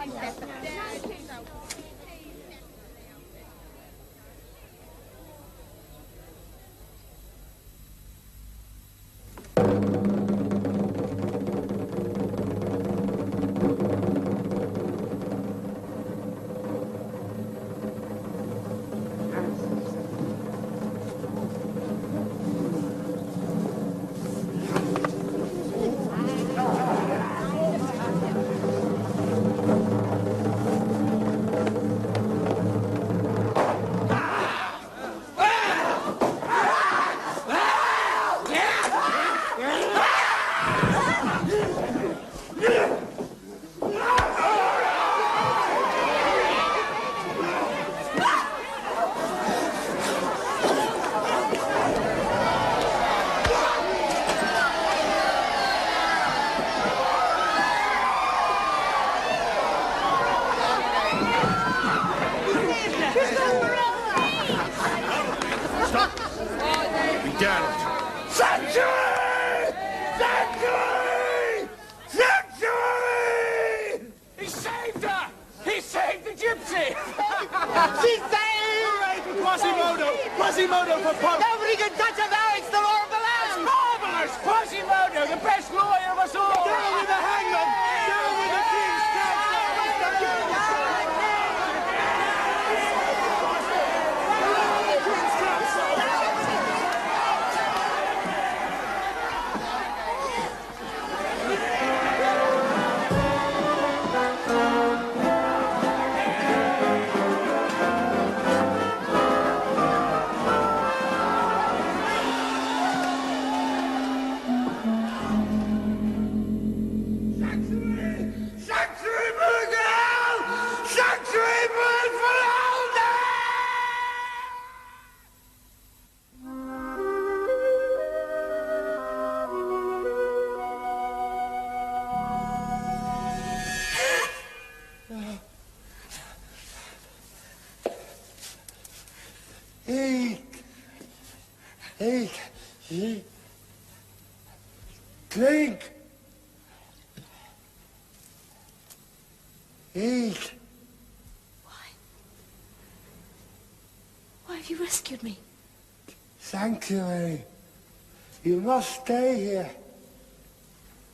Quasimodo for pump! Nobody can touch her now! It's the law of the land! It's marvelous! Quasimodo, the best lawyer of us all! Down with the hangman! Down with the king's Drink. Eat. Why have you rescued me? Sanctuary. You must stay here.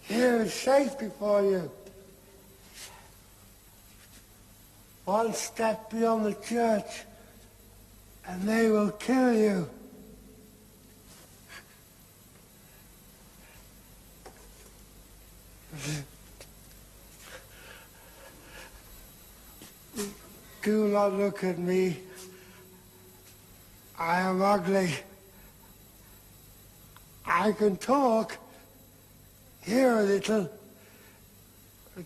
Here is safety for you. One step beyond the church, and they will kill you. Do not look at me. I am ugly. I can talk, hear a little. But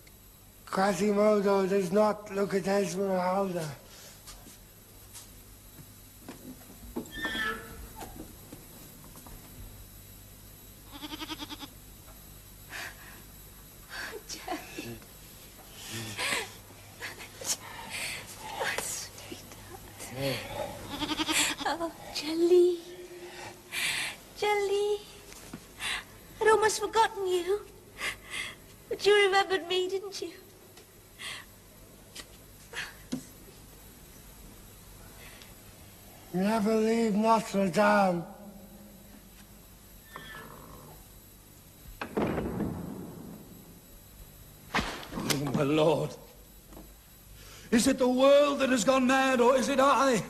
Quasimodo does not look at Esmeralda. Oh, Jelly. Jelly. I'd almost forgotten you. But you remembered me, didn't you? Never leave Notre Dame. Oh, my lord. Is it the world that has gone mad, or is it I?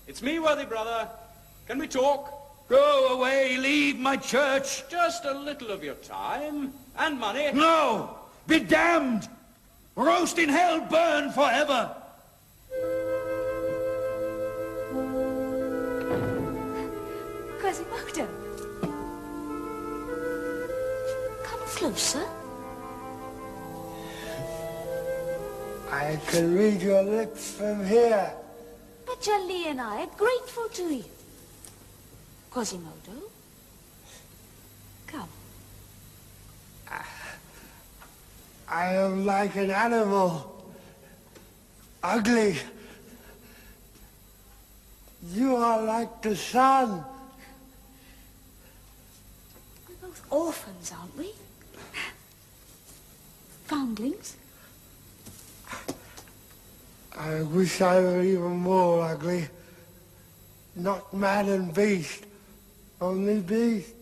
It's me, worthy brother. Can we talk? Go away, leave my church. Just a little of your time and money. No! Be damned! Roast in hell, burn forever! Quasimodo. Come closer. I can read your lips from here. But Jolie and I are grateful to you. Quasimodo, come. I am like an animal. Ugly. You are like the sun. We're both orphans, aren't we? Foundlings. I wish I were even more ugly. Not man and beast, only beast.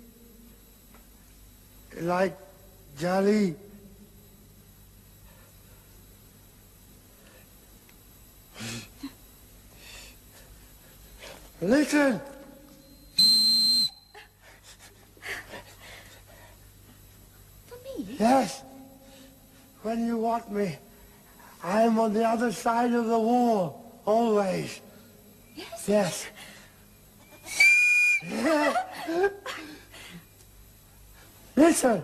Like Jolie. Listen! For me? Yes. When you want me, I am on the other side of the wall, always. Yes? Yes. Listen.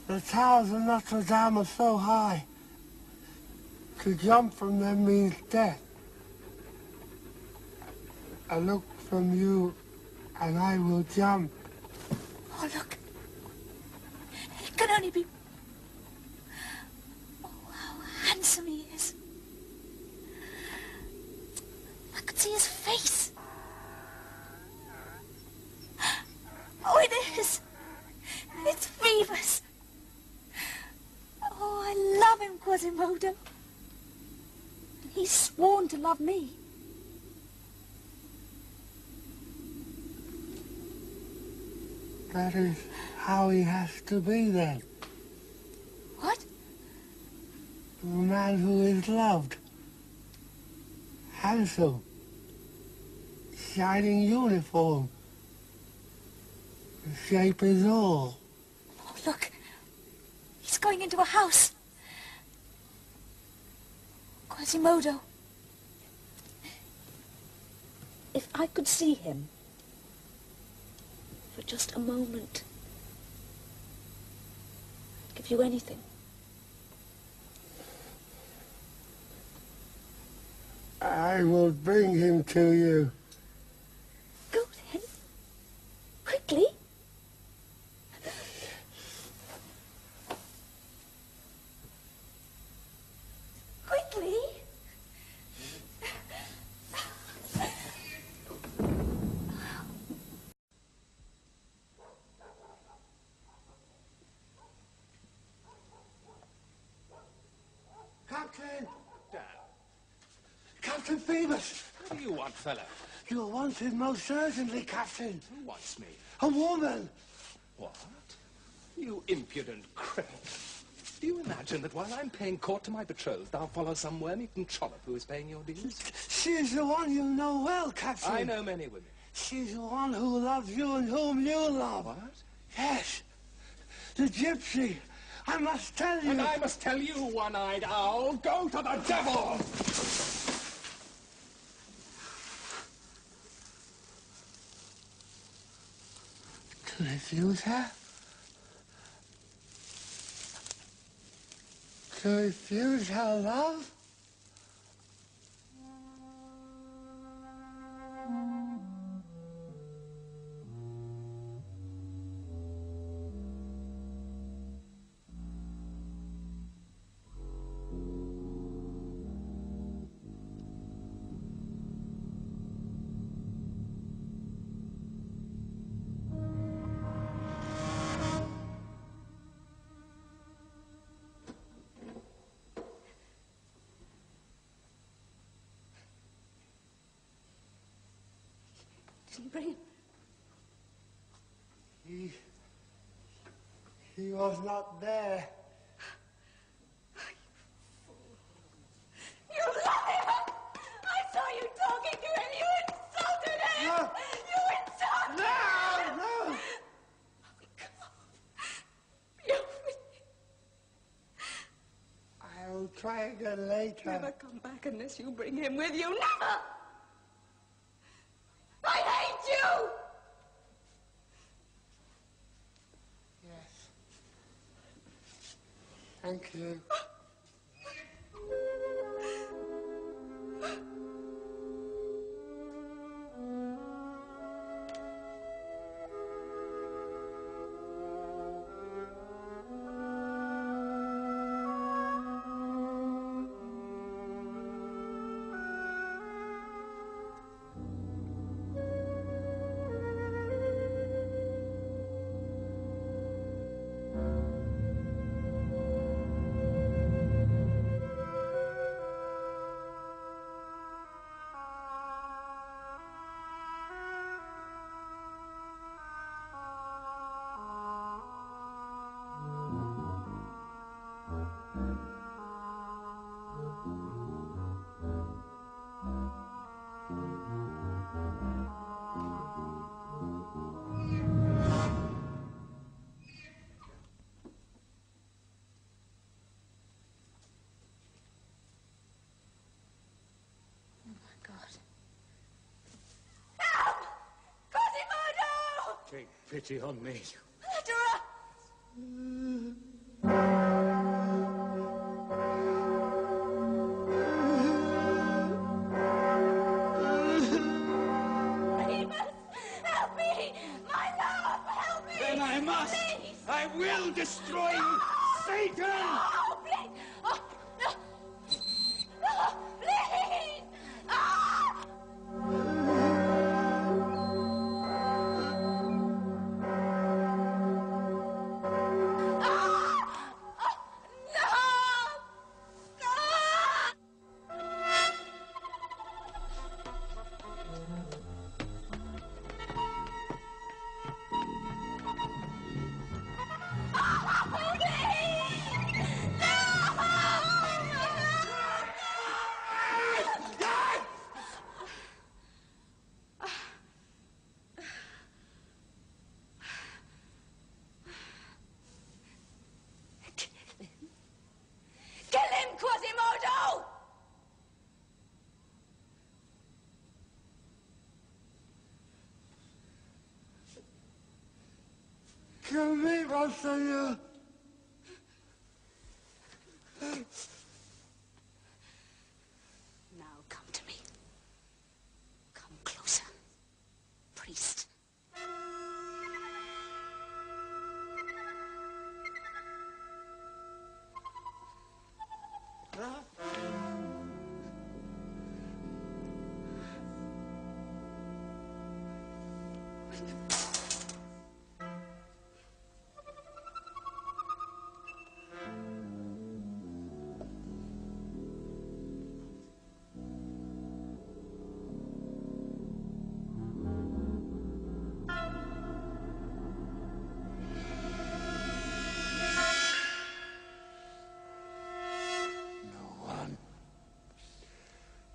The towers of Notre Dame are so high. To jump from them means death. A look from you, and I will jump. Oh, look. It can only be... Oh, how handsome he is. I could see his face. Oh, it is. It's Phoebus. Oh, I love him, Quasimodo. And he's sworn to love me. That is how he has to be then. What? A man who is loved. Handsome. Shining uniform. The shape is all. Oh, look. He's going into a house. Quasimodo. If I could see him for just a moment, I'd give you anything. I will bring him to you. Go then. Quickly. Quickly. Captain! Captain Phoebus! What do you want, fellow? You're wanted most urgently, Captain. Who wants me? A woman! What? You impudent criminal. Do you imagine that while I'm paying court to my betrothed, I'll follow some worm-eaten trollop who is paying your dues? She's the one you know well, Captain. I know many women. She's the one who loves you and whom you love. What? Yes. The gypsy. I must tell you. And I must tell you, one-eyed owl, go to the devil! To refuse her? To refuse her love? Didn't bring him. He was not there. You liar! I saw you talking to him. You insulted him. No. You insulted him. No. I'll try again later. Never come back unless you bring him with you. Never! I hate you! Yes. Thank you. Take pity on me. Help me! My love, help me! Then I must! Please. I will destroy you! Satan! Oh, please! Oh, no. Oh, please! Ah! Kill him, Quasimodo! Kill me, Monseigneur. Now come to me. Come closer, priest.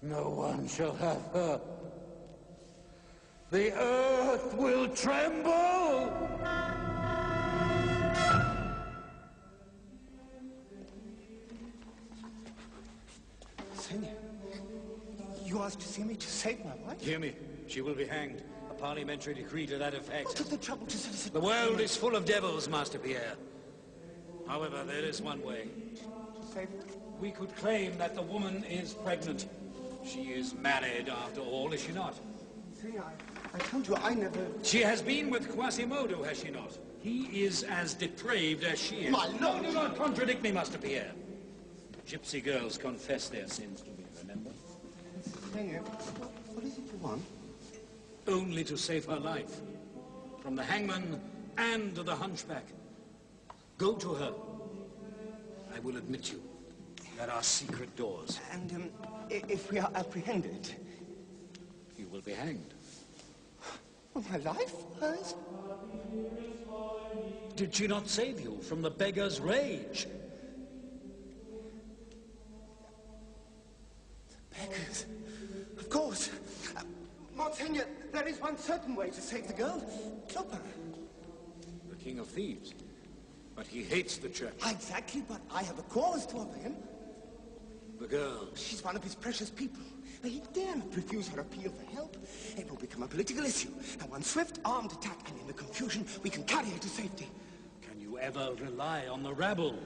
No one shall have her. The earth will tremble! Senor, you asked to see me to save my wife? Hear me. She will be hanged. A parliamentary decree to that effect. Who took the trouble to solicit... The world is full of devils, Master Pierre. However, there is one way. To save her? We could claim that the woman is pregnant. She is married, after all, is she not? Senor, I told you I never... She has been with Quasimodo, has she not? He is as depraved as she is. My lord! Do not contradict me, Master Pierre. Gypsy girls confess their sins to me, remember? Senor, what is it you want? Only to save her life. From the hangman and the hunchback. Go to her. I will admit you. There are secret doors. And, if we are apprehended? You will be hanged. For my life, hers. Did she not save you from the beggar's rage? Beggars? Of course. Monseigneur, there is one certain way to save the girl. Clopin. The king of thieves. But he hates the church. Exactly, but I have a cause to offer him. The girl. She's one of his precious people. He dare not refuse her appeal for help. It will become a political issue. And one swift armed attack, and in the confusion, we can carry her to safety. Can you ever rely on the rabble?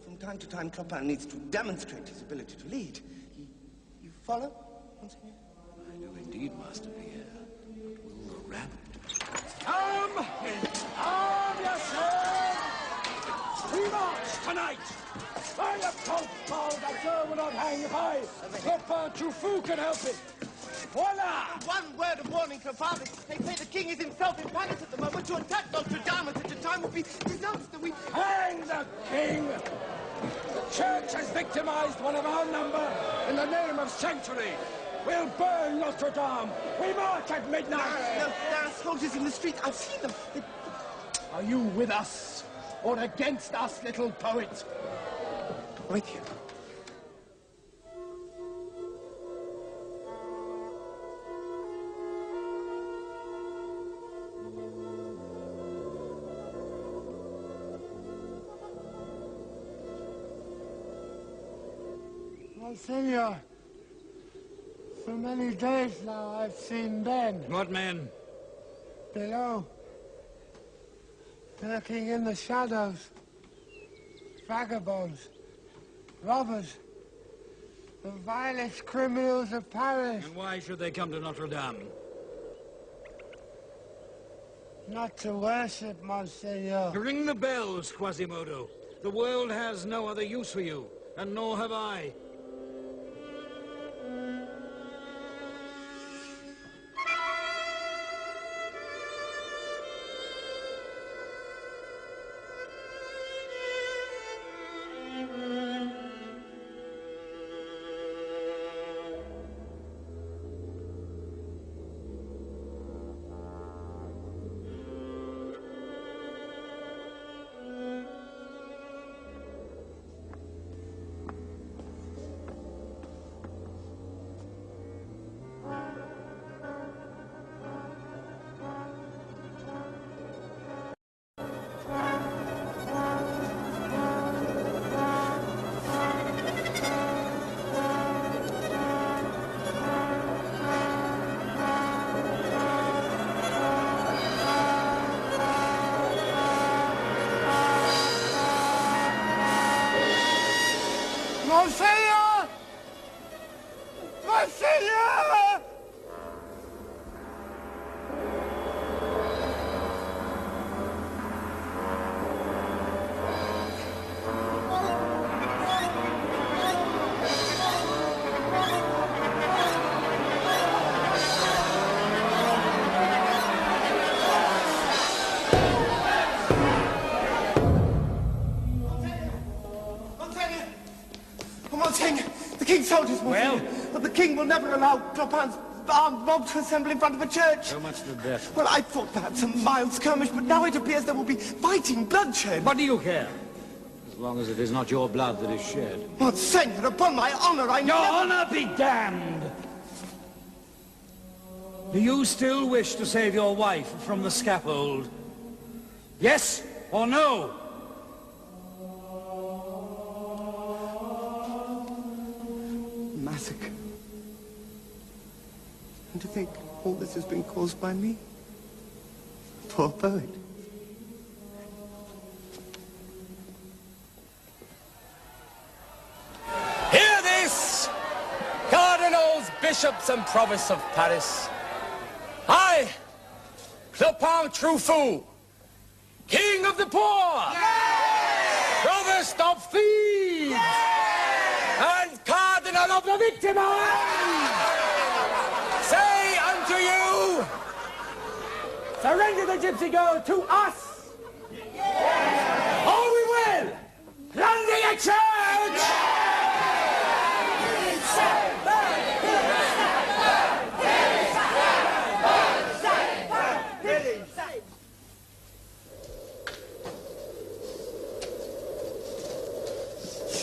From time to time, Clopin needs to demonstrate his ability to lead. You follow, Monseigneur? I do indeed, Master Pierre. But will the rabble do? Come! Arm yourselves! We march tonight! By the Pope, that sir will not hang high. Clopin Truffaut can help it. Voila! One word of warning, Clopin. They say the king is himself in Paris at the moment. To attack Notre Dame at such a time would be disaster. We... Hang the king! The church has victimized one of our number in the name of sanctuary. We'll burn Notre Dame. We march at midnight. No, there are soldiers in the street. I've seen them. Are you with us or against us, little poet? With you. Monseigneur, for many days now I've seen men. What men? Below. Lurking in the shadows. Vagabonds. Robbers. The vilest criminals of Paris. And why should they come to Notre Dame? Not to worship, Monseigneur. Ring the bells, Quasimodo. The world has no other use for you, and nor have I. Monseigneur! Monseigneur! Monseigneur, the king's soldiers, Monseigneur. Well? But the king will never allow Clopin's armed mob to assemble in front of a church. So much the better. Well, I thought perhaps a mild skirmish, but now it appears there will be fighting, bloodshed. What do you care? As long as it is not your blood that is shed. Monseigneur, upon my honor, I Your never... honor be damned! Do you still wish to save your wife from the scaffold? Yes or no? Massacre. And to think all this has been caused by me. Poor poet. Hear this, cardinals, bishops, and provosts of Paris. I, Clopin Truffaut, king of the poor, provost of thieves, and cardinal of the victimized, say unto you, surrender the gypsy girl to us, or we will plunder your church.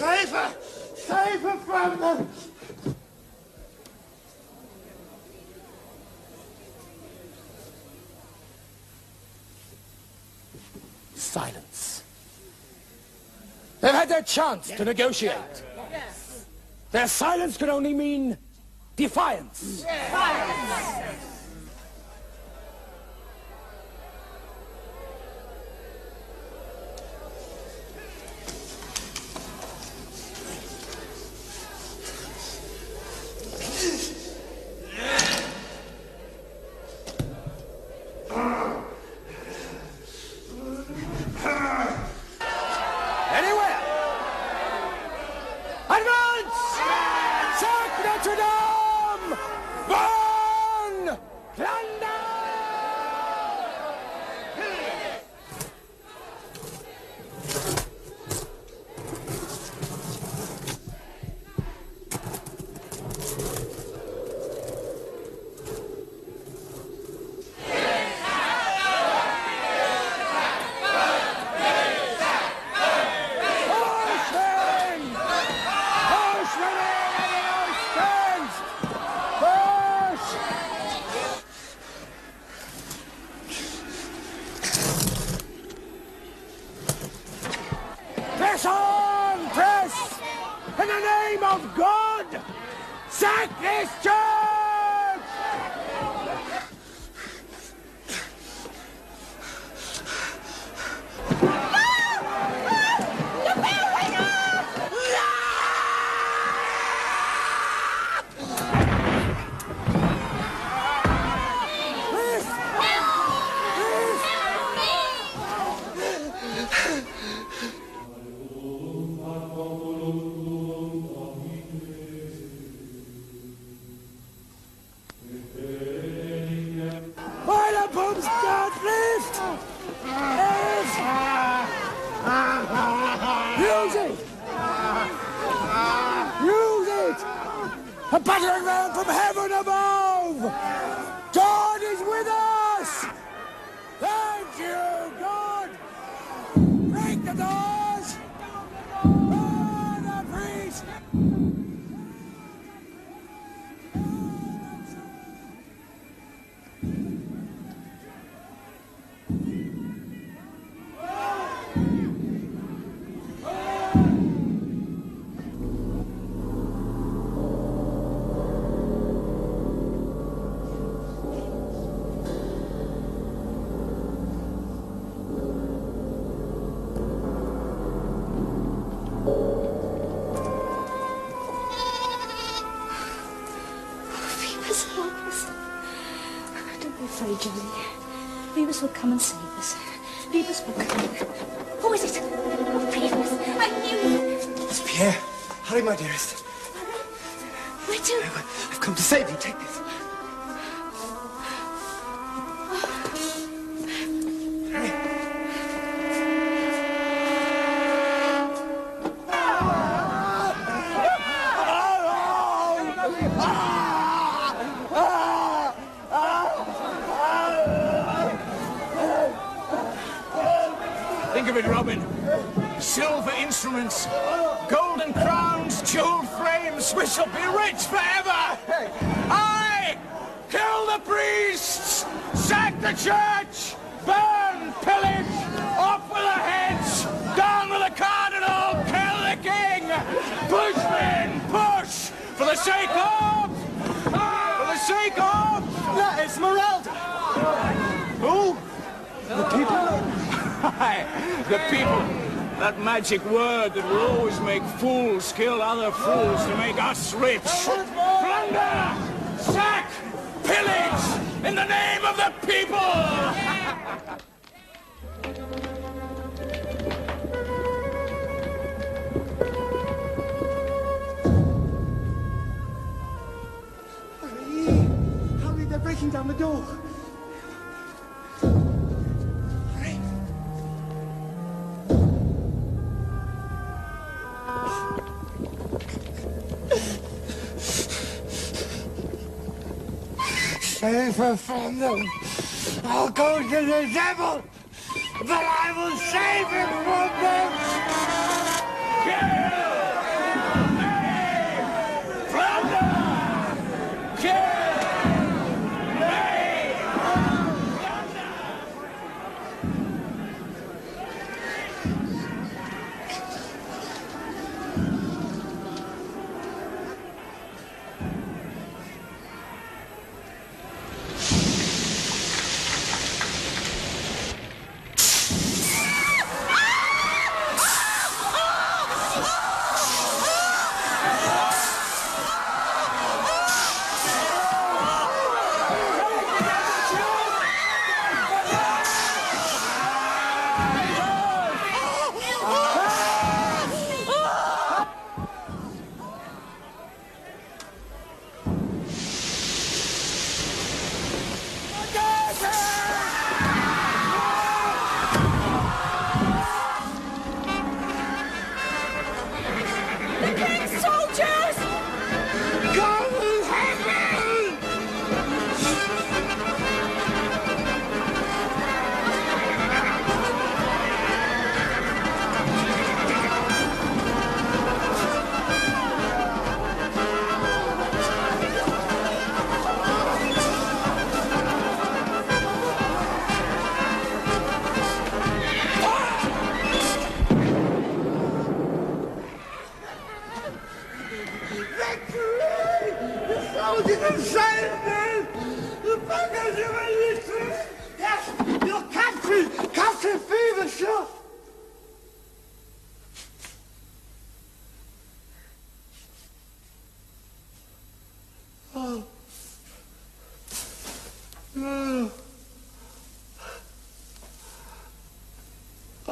Save her! Save her from them! Silence. They've had their chance to negotiate. Yes. Their silence could only mean defiance. Yes. Anywhere! Advance! Sack Notre Dame! Burn! Plunder! Press on! Press! In the name of God! Sack this church! Use it! Use it! A battering ram from heaven above! God is with us! Thank you, God! Break the doors! Burn the priest! Phoebus will come and save us. Phoebus will come. Who is it? Oh, Phoebus! I knew it! It's Pierre. Hurry, my dearest. Where to? I've come to save you. Take this. Think of it, Robin. Silver instruments, golden crowns, jeweled frames. We shall be rich forever. Aye! Kill the priests! Sack the church! Burn, pillage! Off with the heads! Down with the cardinal! Kill the king! Push, men! Push! For the sake of... For the sake of... Esmeralda! Who? The people? Aye, the people. That magic word that will always make fools kill other fools to make us rich. Plunder! Sack! Pillage! In the name of the people! Hurry, they're breaking down the door. Save her from them. I'll go to the devil, but I will save him from them. Kill!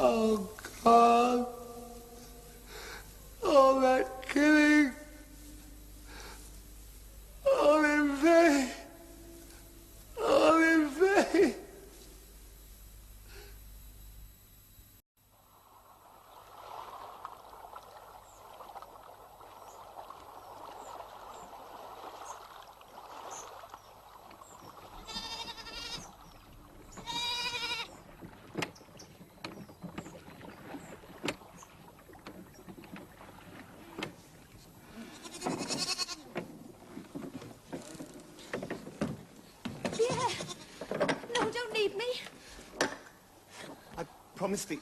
Oh, God. All that killing. All in vain. All in vain. Promise the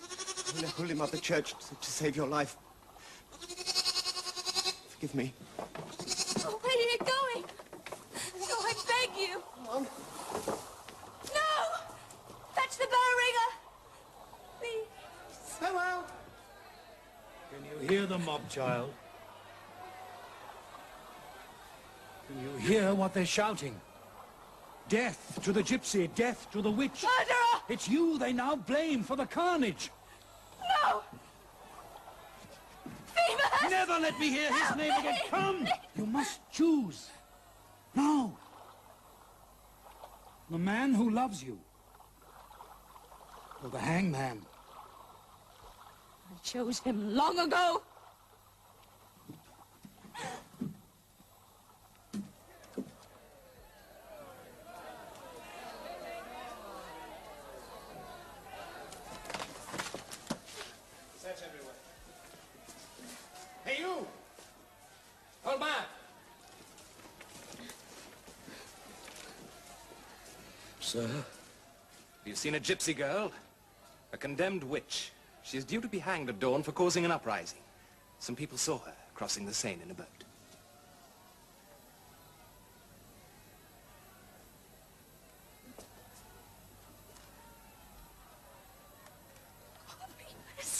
Holy Mother Church to save your life. Forgive me. Oh, where are you going? No, I beg you. Mom. No! Fetch the bell ringer! Please. Farewell. Can you hear the mob, child? Can you hear what they're shouting? Death to the gypsy, death to the witch. Murderer! It's you they now blame for the carnage. No! Phoebus! Never let me hear his name again. Come! You must choose. Now. The man who loves you. Or the hangman. I chose him long ago. Hey, you! Hold back! Sir? Have you seen a gypsy girl? A condemned witch. She is due to be hanged at dawn for causing an uprising. Some people saw her crossing the Seine in a boat.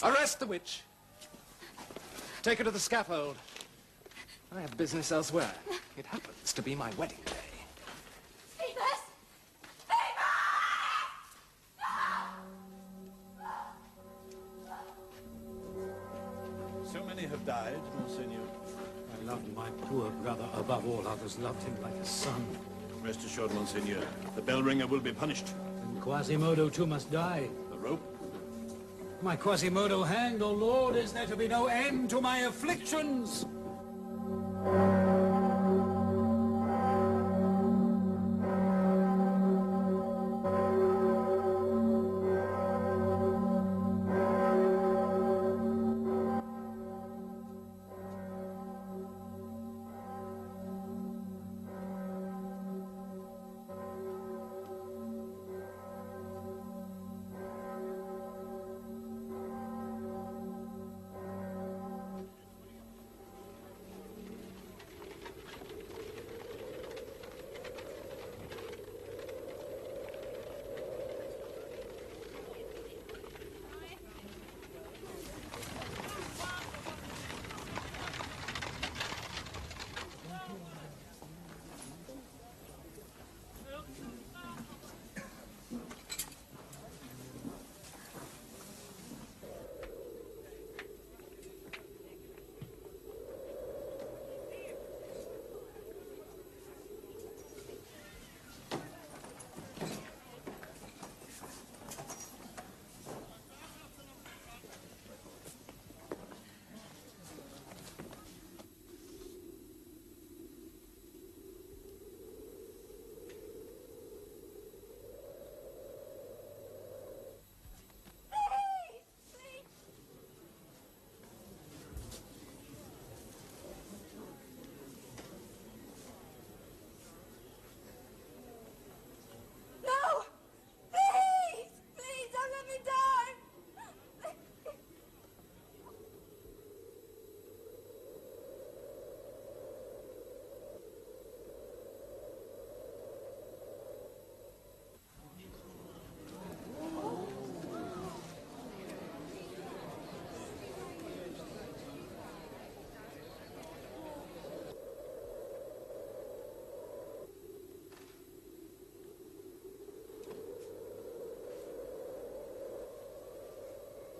Arrest the witch! Take her to the scaffold. I have business elsewhere. It happens to be my wedding day. Phoebus! So many have died, Monseigneur. I loved my poor brother above all others, loved him like a son. Rest assured, Monseigneur, the bell ringer will be punished. And Quasimodo too must die. The rope? My Quasimodo hanged, O Lord, is there to be no end to my afflictions?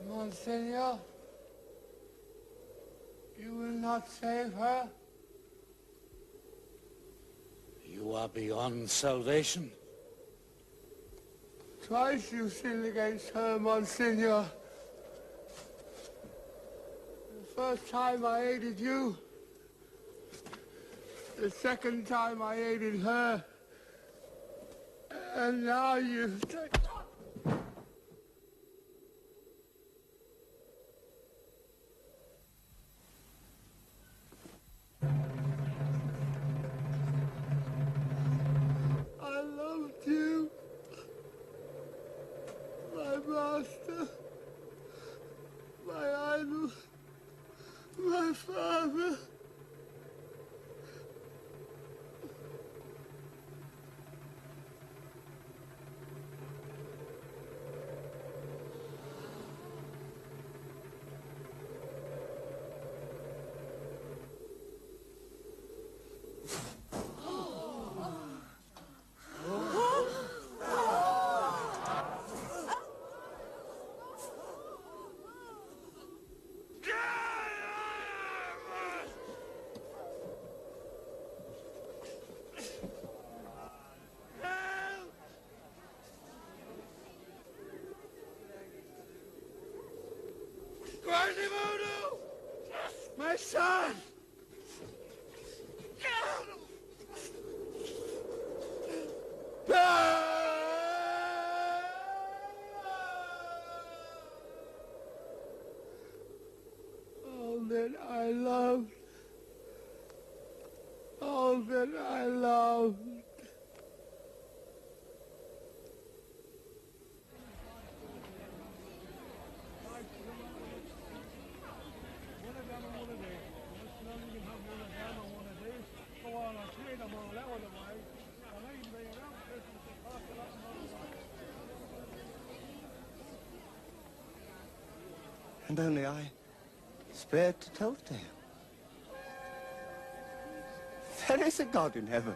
Monseigneur, you will not save her? You are beyond salvation. Twice you sinned against her, Monseigneur. The first time I aided you. The second time I aided her. And now you've taken... I loved you. My master. My idol. My father. Quasimodo! My son! All that I loved. All that I loved. And only I spared to tell the tale. There is a God in heaven.